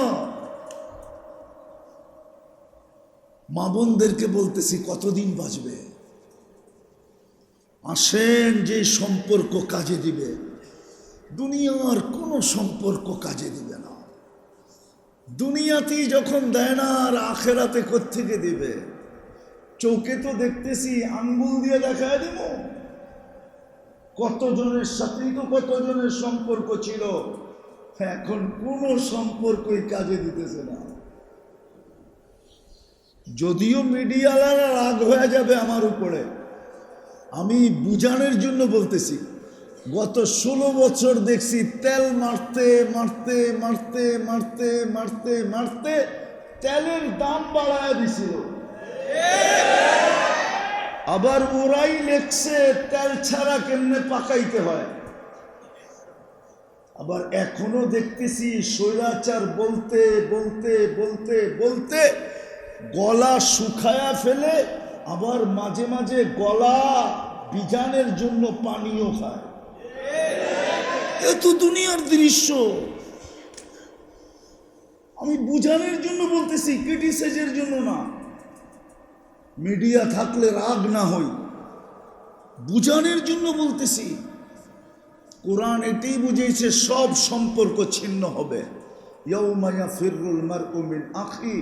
মা বোনদেরকে বলতেছি কতদিন বাঁচবে? আসেন, যে সম্পর্ক কাজে দিবে, দুনিয়ার কোনো সম্পর্ক কাজে দিবে না। দুনিয়াতেই যখন দেয় না, আর আখেরাতে কোত্থেকে দিবে? চোখে তো দেখতেছি, আঙ্গুল দিয়ে দেখায় দেব। কতজনের সাথেই তো কতজনের সম্পর্ক ছিল, এখন কোনো সম্পর্কই কাজে দিতেছে না। যদিও মিডিয়াওয়ালারা রাগ হয়ে যাবে আমার উপরে, আমি বুঝানোর জন্য বলতেছি। গত 16 বছর দেখছি তেল মারতে মারতে মারতে মারতে মারতে মারতে তেলের দাম বাড়ায় দিছিল। আবার ওরাই লেখছে তেল ছাড়া কেমনে পাকাইতে হয়। আবার এখনো দেখতেছি স্বৈরাচার বলতে বলতে বলতে বলতে গলা শুকায়া ফেলে, আবার মাঝে মাঝে গলা বিজানের জন্য পানিও খায়। এ তো দুনিয়ার দৃশ্য। আমি বুঝানোর জন্য বলতেছি, ক্রিটিসাইজের জন্য না। মিডিয়া থাকলে রাগ না হই, বুঝানোর জন্য বলতেছি। কোরআন এটাই বুঝিয়েছে সব সম্পর্ক ছিন্ন হবে। ইয়াউমা ইয়াফিরুল মারউ মিন আখি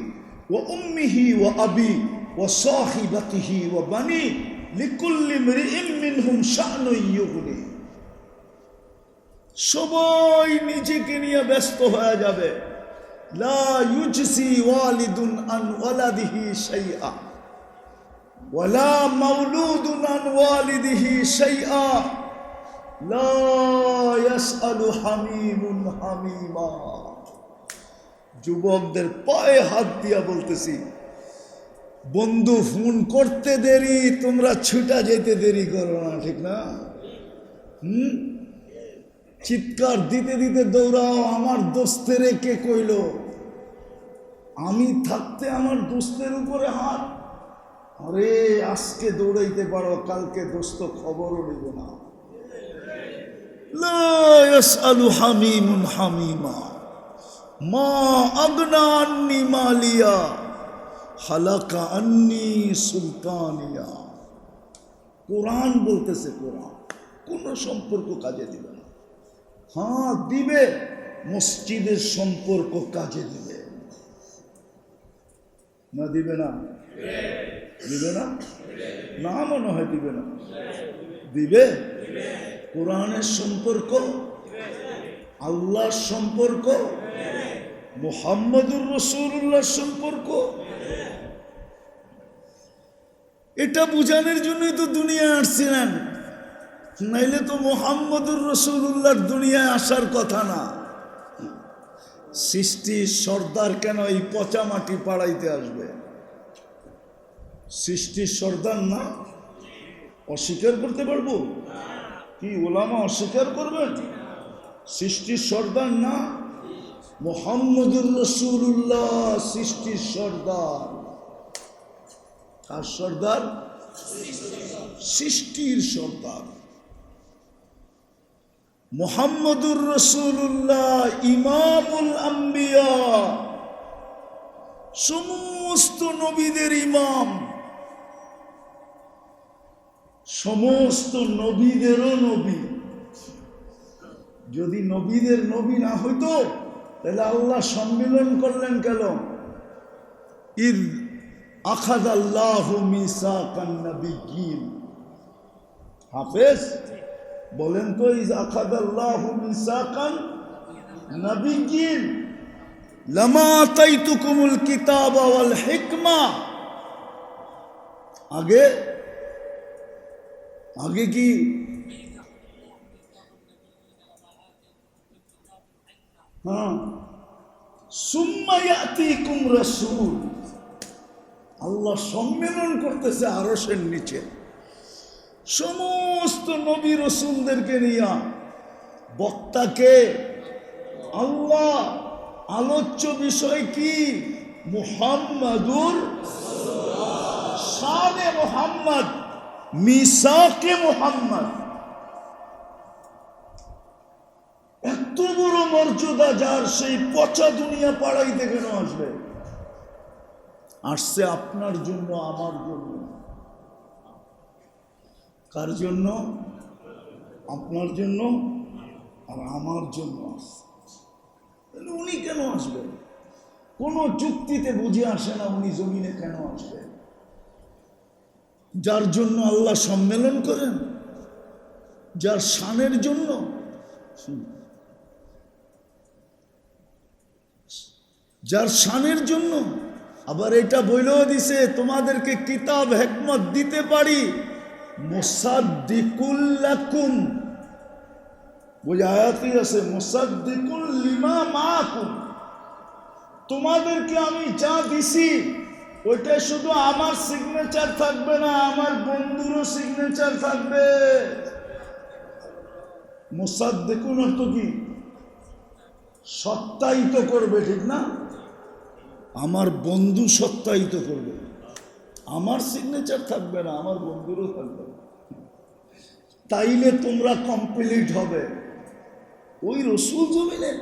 ওয়া উম্মিহি ওয়া আবি ওয়া সাহিবাতিহি ওয়া বানি লিকুল্লি ইমরিইম মিনহুম শা'নুন ইউগনি। সবাই নিজেকে নিয়ে ব্যস্ত হয়ে যাবে। লা ইউজসি ওয়ালিদুন আন ওয়ালাদিহি শাইআ ওয়ালা মাউলুদুন আন ওয়ালিদিহি শাইআ লা ইয়াসআলু হামিমুন হামিমা। যুবকদের পায়ে হাত দিয়া বলতেছি, বন্ধু ফোন করতে দেরি, তোমরা ছুটা যেতে দেরি করো না, ঠিক না? চিৎকার দিতে দিতে দৌড়াও, আমার দোস্তেরে কে কইল? আমি থাকতে আমার দোস্তের উপরে হাত। আরে আজকে দৌড়াইতে পারো, কালকে দোস্ত খবরও নিব না। লা ইয়াসআলু হামিমুন হামিমা মা আগনা আন্নি মালিয়া হালাকা আন্নি সুলতানিয়া। কোরআন বলতেছে, কোরআন কোনো সম্পর্ক কাজে দিবে না। হ্যাঁ দিবে, মসজিদের সম্পর্ক কাজে দিবে না? দিবে না? দিবে না? না মনে হয় দিবে না। দিবে। কোরআনের সম্পর্ক, আল্লাহর সম্পর্ক, মুহাম্মদুর রাসূলুল্লাহর সম্পর্ক, এটা বুঝানোর জন্যই তো দুনিয়ায় আসছিলেন। নাইলে তো মুহাম্মদুর রাসূলুল্লাহর দুনিয়ায় আসার কথা না। সৃষ্টির সর্দার কেন এই পচা মাটি পাড়াইতে আসবে? সৃষ্টির সর্দার না? অস্বীকার করতে পারবো কি? ওলামা অস্বীকার করবেন? সৃষ্টির সর্দার না? মুহাম্মদুর রাসূলুল্লাহ সৃষ্টির সর্দার। কার সর্দার? সৃষ্টির সর্দার। মুহাম্মদুর রাসূলুল্লাহ ইমামুল আম্বিয়া, সমস্ত নবীদের ইমাম, সমস্ত নবীদেরও নবী। যদি নবীদের নবী না হইতো তাহলে আল্লাহ সম্মিলন করলেন কেন? ইদ আখাযাল্লাহু মিসাকান নাবিয়্যিন। হাফেজ বলেন তো, ইজ আখাযাল্লাহু মিসাকান নাবিয়্যিন লামা আতাইতুকুমুল কিতাবা ওয়াল হিকমা। আগে আগে কি? হ্যাঁ, সুম্মা ইয়াতিকুম রাসূল। আল্লাহ সম্মেলন করতেছে আরশের নিচে সমস্ত নবী রাসূলদেরকে নিয়ে। বক্তাকে আল্লাহ, আলোচ্য বিষয় কি? মুহাম্মাদুর শানে মুহাম্মদ, মিসাকে মুহাম্মদ। এত বড় মর্যাদা যার, সেই পচা দুনিয়া পাড়াইতে কেন আসবে? আসছে আপনার জন্য, আমার জন্য। কার জন্য? আপনার জন্য আর আমার জন্য আসছে। উনি কেন আসবেন? কোনো যুক্তিতে বুঝে আসে না উনি জমিনে কেন আসবেন। যার জন্য আল্লাহ সম্মেলন করেন, যার শানের জন্য। যার শানের জন্য। আবার এটা বইলেও দিছে তোমাদেরকে কিতাব হিকমত দিতে পারি, মুসাদ্দিকুল লাকুম, ওই আয়াতই আছে মুসাদ্দিকুল লিমা মাকুম, তোমাদেরকে আমি যা দিছি ওইটা শুধু আমার সিগনেচার থাকবে না, আমার বন্ধুরও সিগনেচার থাকবে। মুসাদ্দিকুন অর্থ কি? সত্যায়িত করবে, ঠিক না? আমার বন্ধু সত্যায়িত করবে, আমার সিগনেচার থাকবে না, আমার বন্ধুরও থাকবে না। তাইলে তোমরা কমপ্লিট হবে ওই রসুল জমিনে।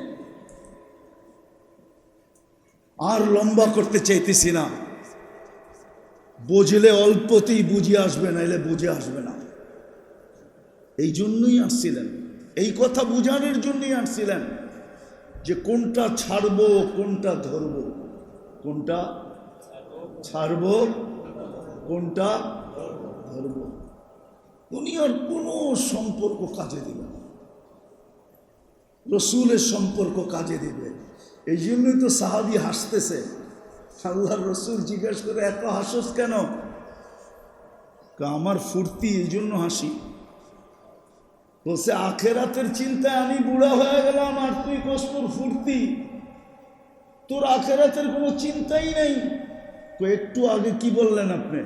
আর লম্বা করতে চাইতেছি না, বুঝলে অল্পতেই বুঝে আসবে, নাইলে বুঝে আসবে না। এই জন্যই আসছিলেন, এই কথা বুঝানোর জন্যই আসছিলেন যে কোনটা ছাড়বো কোনটা ধরবো, কোনটা ছাড়বো কোনটা ধরবো। দুনিয়ার কোনো সম্পর্ক কাজে দিবে না, রসুলের সম্পর্ক কাজে দিবে। এই জন্যই তো সাহাবী হাসতেছে। আল্লাহর রসুল জিজ্ঞেস করে এত হাসস কেন? আমার ফুর্তি, এই জন্য হাসি। বলছে আখেরাতের চিন্তায় আমি বুড়া হয়ে গেলাম আর তুই কষ্টর ফুর্তি, তোর আখেরাতের কোনো চিন্তাই নেই। তো একটু আগে কি বললেন আপনি?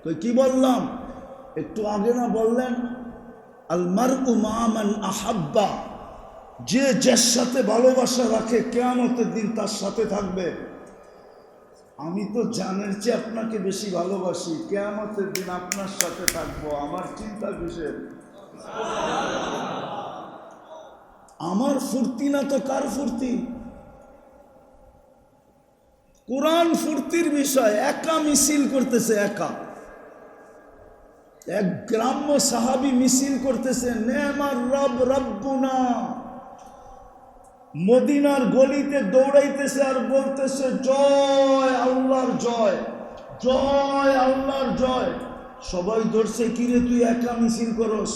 তো কি বললাম একটু আগে না বললেন আল মারউ মা মান আহাব্বা, যে যার সাথে ভালোবাসা রাখে কিয়ামতের দিন তার সাথে থাকবে। আমি তো জানের চেয়ে আপনাকে বেশি ভালোবাসি, কিয়ামতের দিন আপনার সাথে থাকবো, আমার চিন্তা কিসের? আমার ফুর্তি না তো কার ফুর্তি? কোরআন ফুর্তির বিষয়। একা মিছিল করতেছে, একা এক গ্রাম্য সাহাবী মিছিল করতেছে, নেমার রব রব্বুনা, মদিনার গলিতে দৌড়াইতেছে আর বলতেছে জয় আল্লাহর জয়, জয় আল্লাহর জয়। সবাই ধরছে, কিরে তুই একা মিছিল করস,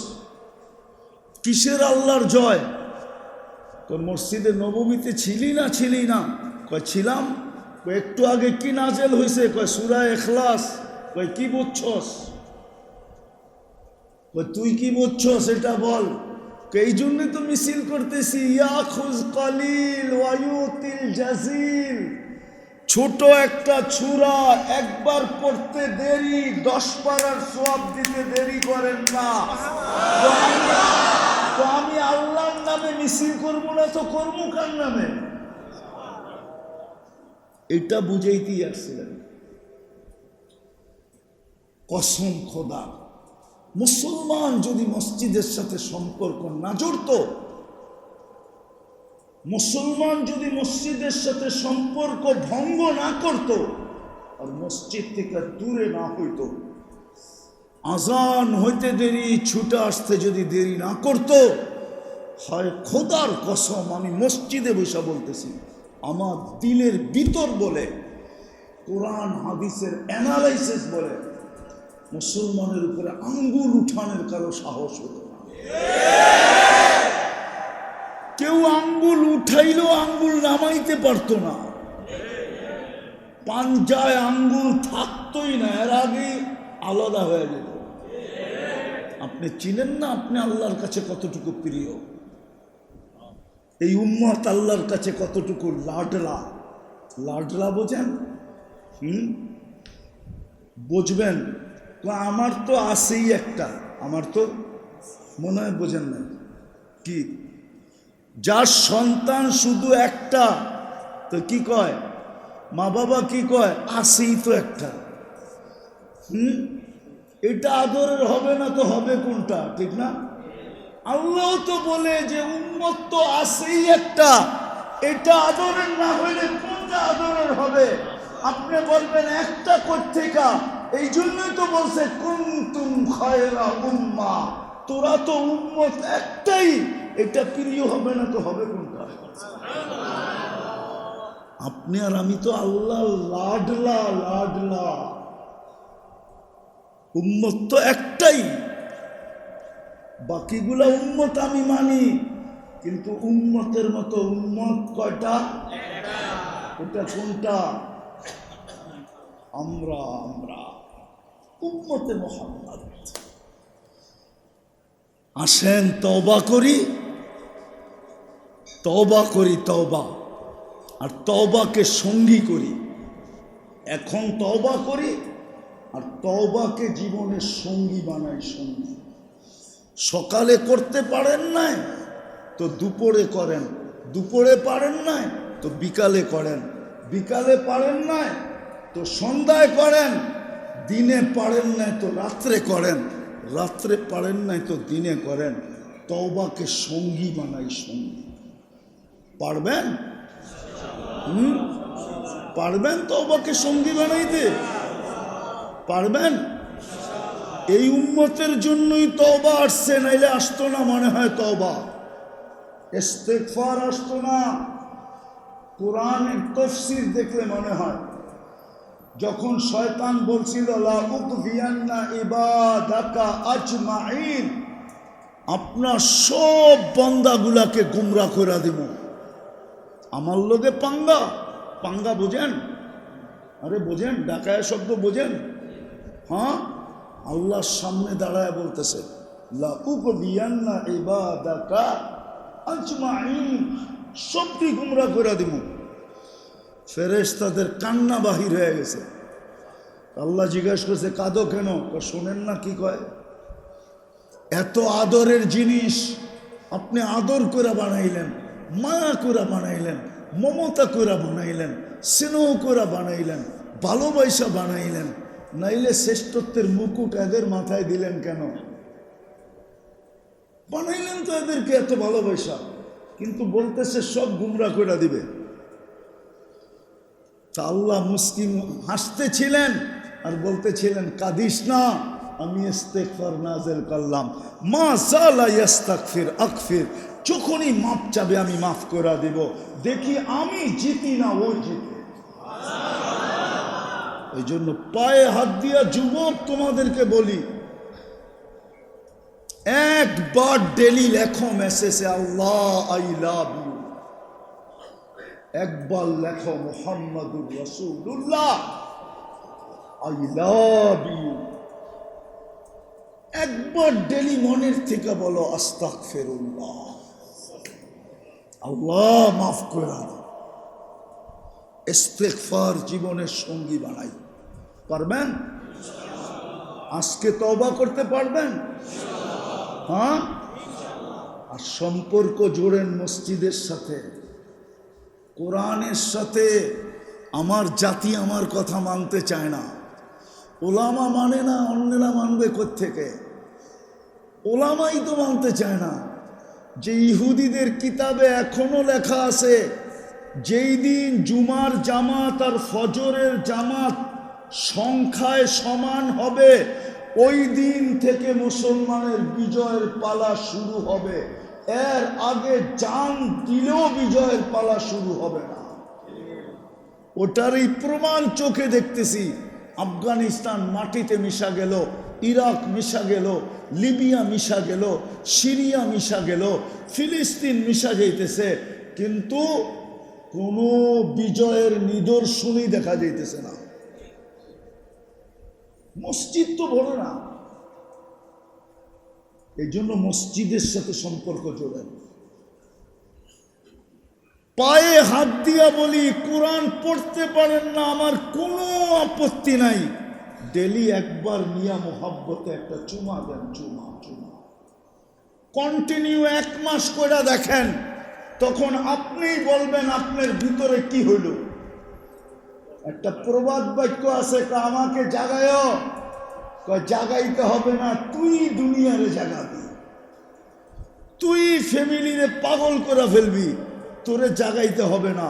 কিসের আল্লাহর জয়? তোর মসজিদে নববীতে ছিলি না? ছিলি না? কয় ছিলাম। কয় একটু আগে কি নাজেল হয়েছে? কয় সূরা ইখলাস। কয় কি বুঝছস? কয় তুই কি বুঝছস এটা বল। এই জন্যে তো মিছিল করতেছি, ইয়াখুজ কালিল ওয়ায়ুতিল জাজিল। ছোট একটা ছুরা একবার পড়তে দেরি, 10 পারার সওয়াব দিতে দেরি করেন না। তো আমি আল্লাহর নামে মিছিল করবো না তো করবো কার নামে? এটা বুঝাইতেই আসছিলেন। কসম খোদা, মুসলমান যদি মসজিদের সাথে সম্পর্ক না জড়ত, মুসলমান যদি মসজিদের সাথে সম্পর্ক ভঙ্গ না করত, আর মসজিদ থেকে দূরে না হইতো, আজান হইতে দেরি, ছুটে আসতে যদি দেরি না করত, হয় খোদার কসম আমি মসজিদে বসে বলতেছি, আমার দিলের ভিতর বলে, কোরআন হাদিসের অ্যানালাইসিস বলে, মুসলমানের উপরে আঙ্গুল উঠানোর কারো সাহস হতো না। কেউ আঙ্গুল উঠাইলেও আঙ্গুল নামাইতে পারতো না, পাঞ্জায় আঙ্গুল থাকতোই না, এর আগেই আলাদা হয়ে যেত। আপনি চিনেন না আপনি আল্লাহর কাছে কতটুকু প্রিয়, এই উম্মত আল্লাহর কাছে কতটুকু লাডলা। লাডলা বোঝেন? বুঝবেন তো। আমার তো আছেই একটা, আমার তো মনে হয় বোঝেন না কি, যার সন্তান শুধু একটা, তো কি কয় মা বাবা? কি কয়? আছেই তো একটা। এটা আদরের হবে না তো হবে কোনটা? ঠিক না? আল্লাহ তো বলে যে উম্মত তো আছেই একটা, এটা আদরের না হইলে কোনটা আদরের হবে? আপনি বলবেন একটা কোত্থেকা? এই জন্যই তো বলছে কুনতুম খায়রা উম্মাহ, তোরা তো উম্মত একটাই, এটা প্রিয় হবে না তো হবে কোনটা? আপনি আর আমি তো আল্লাহ লাডলা, লাডলা। উম্মত তো একটাই, বাকিগুলা উম্মত আমি মানি, কিন্তু উম্মতের মতো উম্মত কয়টা? ওটা কোনটা? আমরা উম্মতে মুহাম্মদ। আসেন তওবা করি, তওবা আর তওবাকে সঙ্গী করি। এখন তওবা করি আর তওবাকে জীবনের সঙ্গী বানাই। সঙ্গী সকালে করতে পারেন নাই তো দুপুরে করেন, দুপুরে পারেন নাই তো বিকালে করেন, বিকালে পারেন নাই তো সন্ধ্যায় করেন, দিনে পারেন নাই তো রাত্রে করেন, রাত্রে পারেন নাই তো দিনে করেন। তওবাকে সঙ্গী বানাই। সঙ্গী পারবেন? পারবেন তওবাকে সঙ্গী বানাইতে? পারবেন? এই উম্মতের জন্যই তওবা আসছে, নাইলে আসতো না মনে হয়। তওবা ইস্তেগফার আসতো না। কোরআনের তাফসীর দেখলে মনে হয় যখন শয়তান বলছিল লা উকফিয়ান্না ইবাদাকা আজমাইন, আপনার সব বান্দাগুলাকে গুমরাহ করে দিব। আমার লোকে পাঙ্গা, পাঙ্গা বোঝেন? আরে বোঝেন, ডাকায়া শব্দ বোঝেন? হ্যাঁ, আল্লাহর সামনে দাঁড়ায় বলতেছে লা উকফিয়ান্না ইবাদাকা আজমাইন, সবটি গুমরাহ করে দিব। ফেরেশতাদের কান্না বাহির হয়ে গেছে। আল্লাহ জিজ্ঞাসা করছে কাঁদো কেন? শোনেন না কি কয়? এত আদরের জিনিস আপনি আদর করে বানাইলেন, মায়া করে বানাইলেন, মমতা করে বানাইলেন, স্নেহ করে বানাইলেন, ভালোবাসা বানাইলেন, নাইলে শ্রেষ্ঠত্বের মুকুট এদের মাথায় দিলেন কেন? বানাইলেন তো এদেরকে এত ভালোবাসা, কিন্তু বলতেছে সব গুমরাহ করে দিবে। তা আল্লাহ মুসকিন হাসতেছিলেন আর বলতেছিলেন কাঁদিস না, আমি ইস্তেগফার নাযিল করলাম। মা সালা ইস্তাগফির আকফির, যখনই মাপ চাবে আমি মাফ করে দেব। দেখি আমি জিতি না ও জিতে। এই জন্য পায়ে হাত দিয়া যুবক তোমাদেরকে বলি, একবার ডেলি লেখো মেসেজে আল্লাহ আই লাভ ইউ, একবার লেখো মুহাম্মাদুর রাসূলুল্লাহ আই লাভ ইউ, একবার ডেলি মনের থেকে বলো আস্তাগফিরুল্লাহ, আল্লাহ মাফ করে দাও। ইস্তেগফার জীবনের সঙ্গী বানাই। পারবেন? আজকে তওবা করতে পারবেন? হ্যাঁ, আর সম্পর্ক জোড়েন মসজিদের সাথে, কোরআনের সাথে। আমার জাতি আমার কথা মানতে চায় না, ওলামা মানে না, অন্যরা মানবে কোত্থেকে? ওলামাই তো মানতে চায় না। যে ইহুদিদের কিতাবে এখনো লেখা আছে যেই দিন জুমার জামাত আর ফজরের জামাত সংখ্যায় সমান হবে, ওই দিন থেকে মুসলমানের বিজয়ের পালা শুরু হবে। এর আগে জান দিলেও বিজয়ের পালা শুরু হবে না। ওটারই প্রমাণ চোখে দেখতেছি। আফগানিস্তান মাটিতে মিশা গেল, ইরাক মিশা গেল, লিবিয়া মিশা গেল, সিরিয়া মিশা গেল, ফিলিস্তিন মিশা যাইতেছে, কিন্তু কোনো বিজয়ের নিদর্শনই দেখা যাইতেছে না। মসজিদ তো বড় না, এই জন্য মসজিদের সাথে সম্পর্ক জোড়েন। পায়ে হাত দিয়া বলি, কোরআন পড়তে পারেন না, আমার কোনো আপত্তি নাই, ডেলি একবার মিয়া মোহাব্বতে একটা চুমা দেন। চুমা চুমা কন্টিনিউ 1 মাস করে দেখেন, তখন আপনিই বলবেন আপনার ভিতরে কি হইল। একটা প্রবাদ বাক্য আছে, আমাকে জাগায়, জাগাইতে হবে না, তুই দুনিয়ারে জাগাবি, তুই ফ্যামিলিরে পাগল করে ফেলবি, তোরে জাগাইতে হবে না।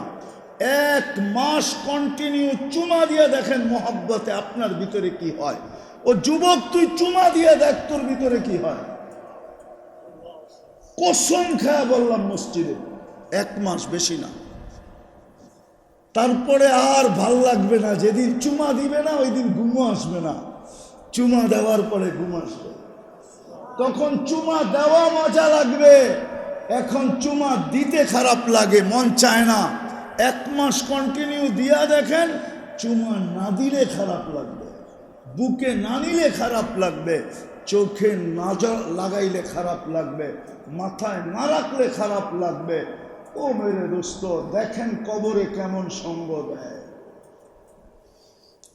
1 মাস কন্টিনিউ চুমা দিয়ে দেখেন মোহাব্বতে আপনার ভিতরে কি হয়। ও যুবক, তুই চুমা দিয়ে দেখ তোর ভিতরে কি হয়। কসম খায়া বললাম মসজিদে 1 মাস, বেশি না। তারপরে আর ভাল লাগবে না। যেদিন চুমা দিবে না ওই দিন ঘুমও আসবে না। চুমা দেওয়ার পরে ঘুম আসবে, তখন চুমা দেওয়া মজা লাগবে। এখন চুমা দিতে খারাপ লাগে, মন চায় না। 1 মাস কন্টিনিউ দিয়া দেখেন, চুমা না দিলে খারাপ লাগবে, বুকে না নিলে খারাপ লাগবে, চোখে না লাগাইলে খারাপ লাগবে, মাথায় না রাখলে খারাপ লাগবে। ও মেরে দোস্ত, দেখেন কবরে কেমন সঙ্গ দেয়।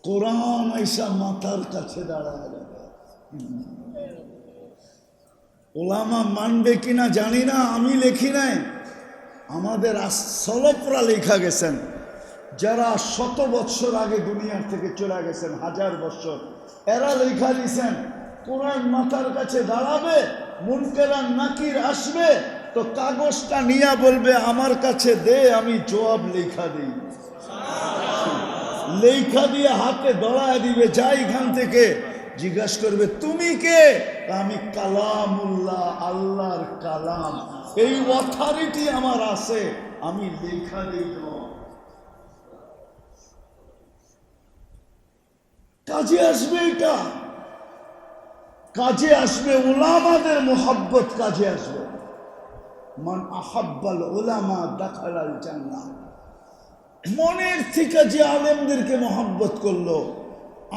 কোরআন আইসা মাথার কাছে দাঁড়ায় যাবে। ওলামা মানবে কিনা জানি না, আমি লিখি নাই, আমাদের সলফরা লেখা গেছেন, যারা 100 বছর আগে দুনিয়ার থেকে চলে গেছেন, 1000 বছর, এরা লেখা দিয়েছেন কোরআন মাথার কাছে দাঁড়াবে, মুনকার আর নাকির আসবে, তো কাগজটা নিয়ে বলবে আমার কাছে দে, আমি জবাব লেখা দিই। লেখা দিয়ে হাতে ধরায় দিবে, যাই এখান থেকে, জিজ্ঞাসা করবে তুমি কে? আমি কালামুল্লাহ, আল্লাহর কালাম, এই অথরিটি আমার আছে, আমি লেখা দিই। কাজে আসবে, এটা কাজে আসবে, উলামাদের মোহাব্বত কাজে আসবে। মান আহাব্বাল উলামা দাখালাল জান্নাহ। মনের থেকে যে আলেমদেরকে মোহাব্বত করলো,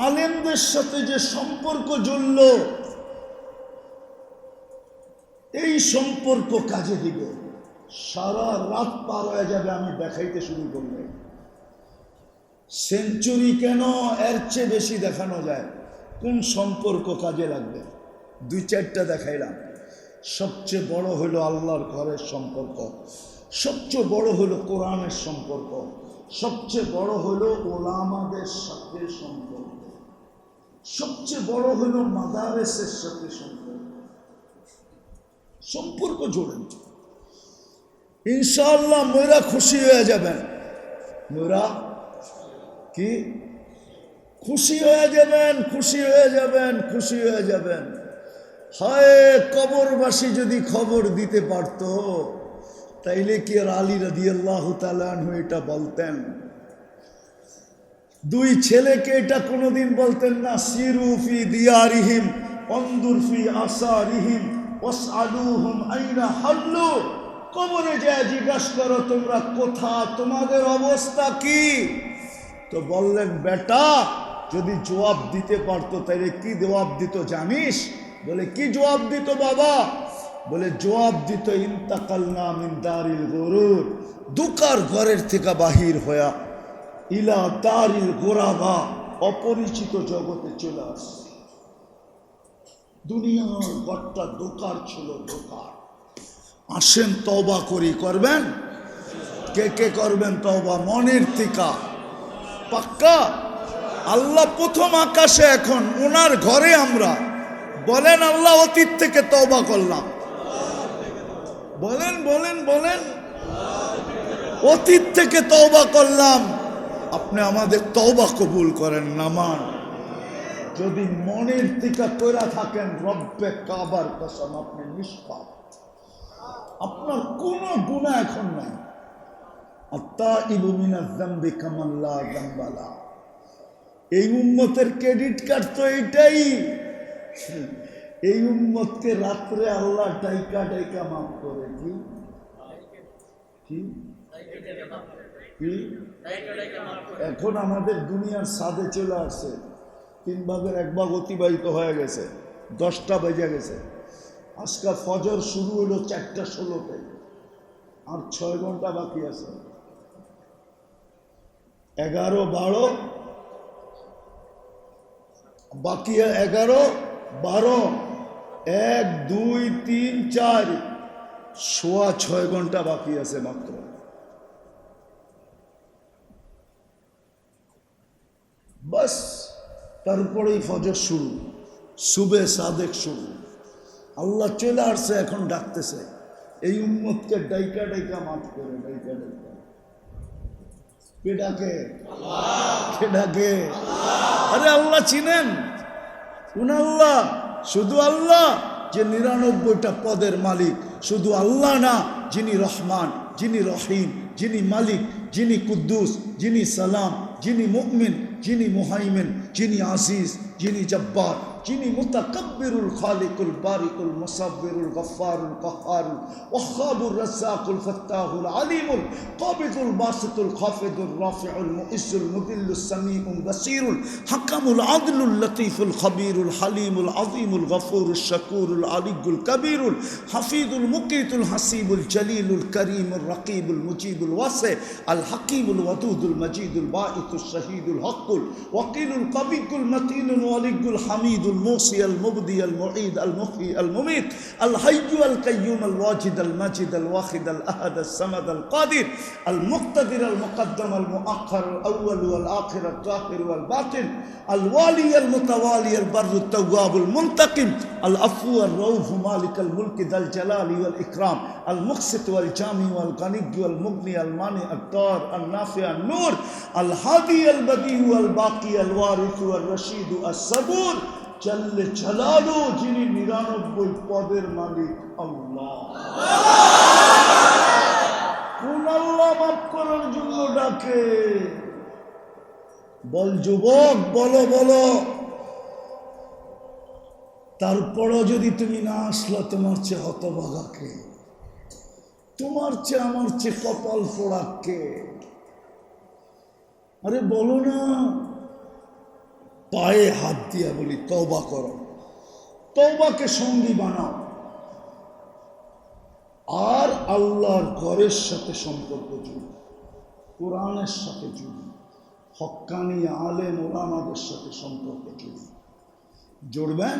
আলেমদের সাথে যে সম্পর্ক জড়ল, এই সম্পর্ক কাজে দিবে, সারা রাত পার হয়ে যাবে। আমি দেখাইতে শুরু করলে সেঞ্চুরি কেন, এর চেয়ে বেশি দেখানো যায়। কোন সম্পর্ক কাজে লাগবে? 2-4টা দেখাইলাম। সবচেয়ে বড় হলো আল্লাহর ঘরের সম্পর্ক, সবচেয়ে বড় হলো কোরআনের সম্পর্ক, সবচেয়ে বড় হলো ওলামাদের সাথে সম্পর্ক, সবচেয়ে বড় হলো মাদারেসের সাথে সম্পর্ক। সম্পর্ক জোড়েন, ইনশাআল্লাহ মোরা খুশি হয়ে যাবেন। মোরা কি খুশি হয়ে যাবেন, খুশি হয়ে যাবেন, খুশি হয়ে যাবেন। হায়, কবরবাসী যদি খবর দিতে পারত, তাইলে কি আর আলী রাদিয়াল্লাহু তাআলা আনহু এটা বলতেন? 2 ছেলেকে এটা কোনোদিন বলতেন না, সিরু ফি দিয়ারিহিম অনদুর ফি আসারিহিম ওয়াসআলুহুম আইনা হাল্লু। কবরে যায় জিজ্ঞাসা করো তোমরা কোথা, তোমাদের অবস্থা কি? তো বললেন, বেটা যদি জবাব দিতে পারতো তাইলে কি জবাব দিত জানিস? বলে কি জবাব দিত বাবা? বলে জবাব দিত, ইন্তাকালনা মিন দারিল গুরুর, দুকার ঘরের থেকে বাহির হইয়া ইলা দারিল গোরাবা, অপরিচিত জগতে চলে আসছে। দুনিয়ার ঘরটা দোকার ছিল, দোকার। আসেন তওবা করি, করবেন? কে কে করবেন তওবা মনের থেকে? পাক্কা? আল্লাহ প্রথম আকাশে, এখন ওনার ঘরে আমরা। বলেন আল্লাহ অতীত থেকে তওবা করলাম। বলেন বলেন বলেন, অতীত থেকে তওবা করলাম। আপনি আমাদের তওবা কবুল করেন। নামান যদি মনের থেকে কইরা থাকেন, রব্বে কাবার কসম আপনি নিষ্পাপ, আপনার কোনো গুনাহ এখন নাই। আত্তাইবু মিনাজ যামবি কামান লা যামবা লা। এই উম্মতের ক্রেডিট কার্ড তো এইটাই। এই উম্মতকে রাত্রে আল্লাহ ডাইকা ডাইকা মাফ করে। কি কি কি? এখন আমাদের দুনিয়ার সাদে চলে আসছে, 3 ভাগের 1 ভাগ অতিবাহিত হয়ে গেছে, 10টা বেজে গেছে। আজকে ফজর শুরু হলো 4:16-তে, আর 6 ঘন্টা বাকি আছে। 11, 12 বাকি, 11, 12, 1, 2, 3, 4, 6.25 ঘন্টা বাকি আছে মাত্র। বাস, তারপরেই ফজর শুরু, সুবে সাদেক শুরু। আল্লাহ চলে আসছে, এখন ডাকতেছে এই উম্মতকে ডাইকা ডাইকা মাফ করে, ডাইকা ডাইকা। কে ডাকে? কে ডাকে? আরে আল্লাহ চিনেন? কোন আল্লাহ? শুধু আল্লাহ যে 99টা পদের মালিক, শুধু আল্লাহ না, যিনি রহমান, যিনি রহিম, যিনি মালিক, যিনি কুদ্দুস, যিনি সালাম, যিনি মুমিন, যিনি মুহাইমিন, যিনি আজিজ, যিনি জব্বার, যিনি মুতাকাব্বিরুল খালিকুল বারিকুল মুসাব্বিরুল গফফারুল কাহ্হারুল ওয়াহ্হাবুর রাজ্জাকুল ফাত্তাহুল আলিমুল কাবিদুল বাসিতুল খাফিদুর রাফিউল মুইজ্জুল মুদিল্লুস সামিউল বাসীরুল হাকামুল আদলুল লতীফুল খবীরুল হালিমুল আযীমুল গফুরুশ শাকুরুল আলিয়্যুল কবীরুল হাফিজুল মুকিতুল হাসিবুল জলিলুল করিমুর রকিবুল মুজিবুল ওয়াসি আল হাকিমুল ওয়াদুদুল মজিদুল বাঈতুশ শহীদুল হকুল ওয়াকিলুল কবিকুল মতিনুল ওয়ালিয়্যুল হামিদুল মুসি আল মুবদি আল মুঈদ আল মুহয়ি আল মুমীত আল হাইয়্যু আল কাইয়্যুম আল ওয়াজিদ আল মাজিদ আল ওয়াহিদ আল আহাদ আল সামাদ আল কাদির আল মুক্তাদির আল মুকদ্দম আল মুআখ্খার আল আউয়াল ওয়াল আখির আল যাহির ওয়াল বাতিন আল ওয়ালি আল মুতাওয়ালি আল বাররু আত তাওয়াবুল মুনতাকিম আল আফু আল রাউফ মালিক আল মুলক যাল জালালি ওয়াল ইকরাম আল মুকসিত ওয়াল জামি ওয়াল গানিয়্য ওয়াল মুগনি আল মানি আত দার আল নাফি আল নূর আল হাদি আল বদি ওয়াল বাকি আল ওয়ারিস ওয়াল রশিদ আস সাবুর জাল্লে জালালু, যিনি 99 পদের মালিক আল্লাহ। কোন আল্লাহ মাফ করার জন্য ডাকে? বল যুবক, বলো বলো। তারপরও যদি তুমি না আসলো, তোমার চেয়ে হতভাগাকে, তোমার চেয়ে আমার চেয়ে কপাল পোড়াকে। আরে বলো না। পায়ে হাত দিয়া বলি তওবা করো, তওবাকে সঙ্গী বানাও, আর আল্লাহর ঘরের সাথে সম্পর্ক জুড়ি, কোরআনের সাথে জুড়ি, হক্কানি আলেম ওলামাদের সাথে সম্পর্ক জুড়ি। জুড়বেন?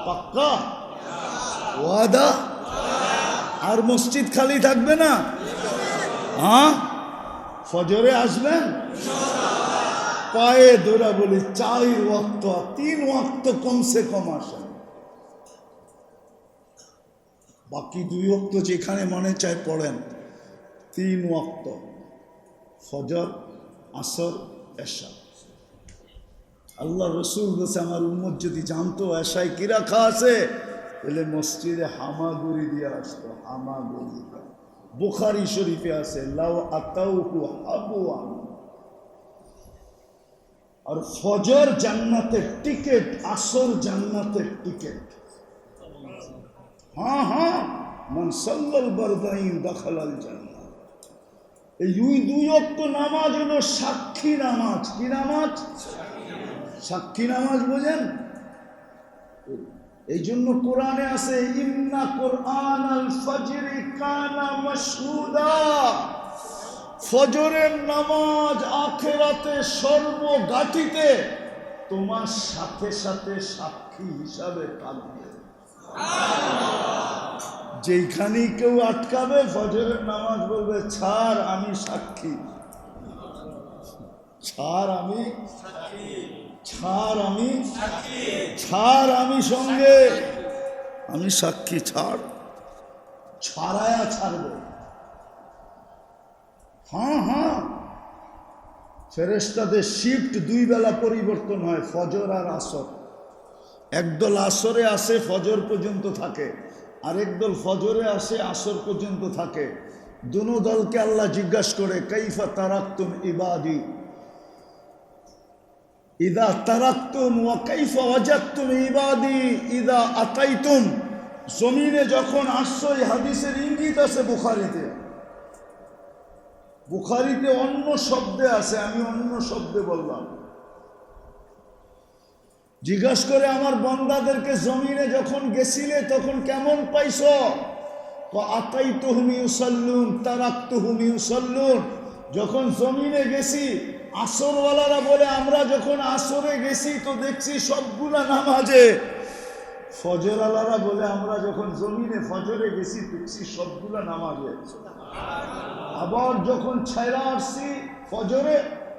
পাক্কা ওয়াদা? আর মসজিদ খালি থাকবে না? হ্যাঁ, ফজরে আসবেন? পায়ে ধরা বলি 4 ওয়াক্ত, 3 ওয়াক্ত কমসে কম আসেন। বাকি 2 ওয়াক্ত যেখানে মনে চায় পড়েন। 3 ওয়াক্ত ফজর, আসর, এশা। আল্লাহ রসুল বলছে, আমার উম্মত যদি জানতো এশায় কি রাখা আছে, তাহলে মসজিদে হামাগুড়ি দিয়ে আসতো। হামাগুড়ি বুখারী শরীফে আছে, লাউ আতাউহু হাবুয়ান। আর ফজর জান্নাতের টিকিট, আসর জান্নাতের টিকিট। হ্যাঁ হ্যাঁ, মান সাল্লাল বারদাইন দাখালাল জান্নাহ। এই 2 ওয়াক্ত নামাজ হলো সাক্ষী নামাজ। কি নামাজ? সাক্ষী নামাজ। বোঝেন? এই জন্য কোরআনে আছে, ইন্না কুরআনাল ফাজরি কানা মাশহুদা। ফজরের নামাজ আখিরাতে সর্বগাঠিতে তোমার সাথে সাথে সাক্ষী হিসাবে থাকবে। যেখানেই কেউ আটকাবে, ফজরের নামাজ বলবে, ছাড় আমি সাক্ষী, ছাড় আমি, ছাড় আমি, ছাড় আমি সঙ্গে, আমি সাক্ষী, ছাড়। ছাড়ায়া ছাড়বে। হ্যাঁ হ্যাঁ, ফেরেশতাদের শিফট 2 বেলা পরিবর্তন হয়, ফজর আর আসর। একদল আসরে আসে, ফজর পর্যন্ত থাকে, আরেক দল ফজরে আসে, আসর পর্যন্ত থাকে। দুনো দলকে আল্লাহ জিজ্ঞাসা করে, কাইফা তারাকতুম ইবাদি ইদা তারাকতুম ওয়া কাইফা ওয়াজাদতুম ইবাদি ইদা আতাইতুম। জমিনে যখন আসছো, এই হাদিসের ইঙ্গিত আছে বুখারীতে। বুখারীতে অন্য শব্দে আছে, আমি অন্য শব্দে বললাম। জিজ্ঞাসা করে, আমার বান্দাদেরকে জমিনে যখন গেছিলে তখন কেমন পাইছো? আতাইতুহুম ইউসাল্লুন তারাকতুহুম ইউসাল্লুন। যখন জমিনে গেছি, আসরওয়ালারা বলে, আমরা যখন আসরে গেছি তো দেখছি সবগুলা নামাজে। ফজরওয়ালারা বলে, আমরা যখন জমিনে ফজরে গেছি দেখছি সবগুলা নামাজে। আবার যখন ছাইরা আসছি ফজরে,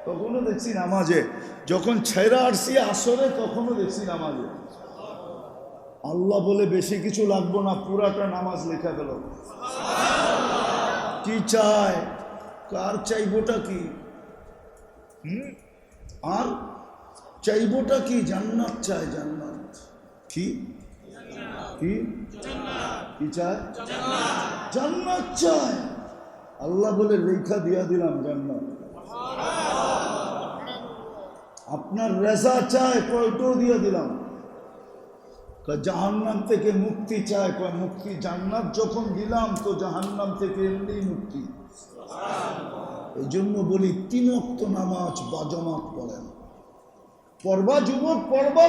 তখনও দেখছি নামাজে। যখন ছাইরা আসছি আসরে, তখনও দেখছি নামাজে। আল্লাহ বলে, বেশি কিছু লাগবো না, পুরাটা নামাজ লেখা গেল। কি চায়? কার চাইবোটা কি? আর চাইবোটা কি? জান্নাত চায়, জান্নাত। কি কি কি চায়? জান্নাত চায়। আল্লাহ বলে, লেখা দিয়া দিলাম জান্নাত। আপনার রেজা চায়, কয়টাও দিয়ে দিলাম। জাহান্নাম থেকে মুক্তি চায়, কয় মুক্তি জান্নাত যখন দিলাম তো জাহান্নাম থেকে এমনি মুক্তি। এই জন্য বলি 3 ওয়াক্ত নামাজ বাজামাত পড়েন। পড়বা যুবক, পড়বা,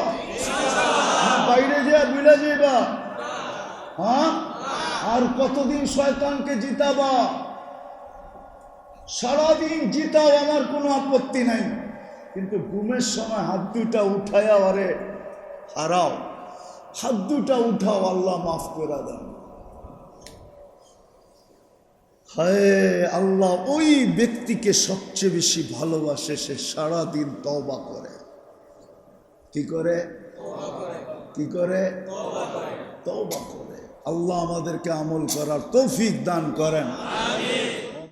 বাইরে যা বিলে যাইবা। হ্যাঁ, আর কতদিন শয়তানকে জিতাবা? সারাদিন জিতাও, আমার কোনো আপত্তি নাই, কিন্তু ঘুমের সময় হাত দুটা উঠায়া আরে হারাও, হাত দুটা উঠাও, আল্লাহ মাফ করে দেন। হায় আল্লাহ ওই ব্যক্তিকে সবচেয়ে বেশি ভালোবাসে, সে সারাদিন তওবা করে। কি করে? কি করে? তওবা করে। আল্লাহ আমাদেরকে আমল করার তৌফিক দান করেন।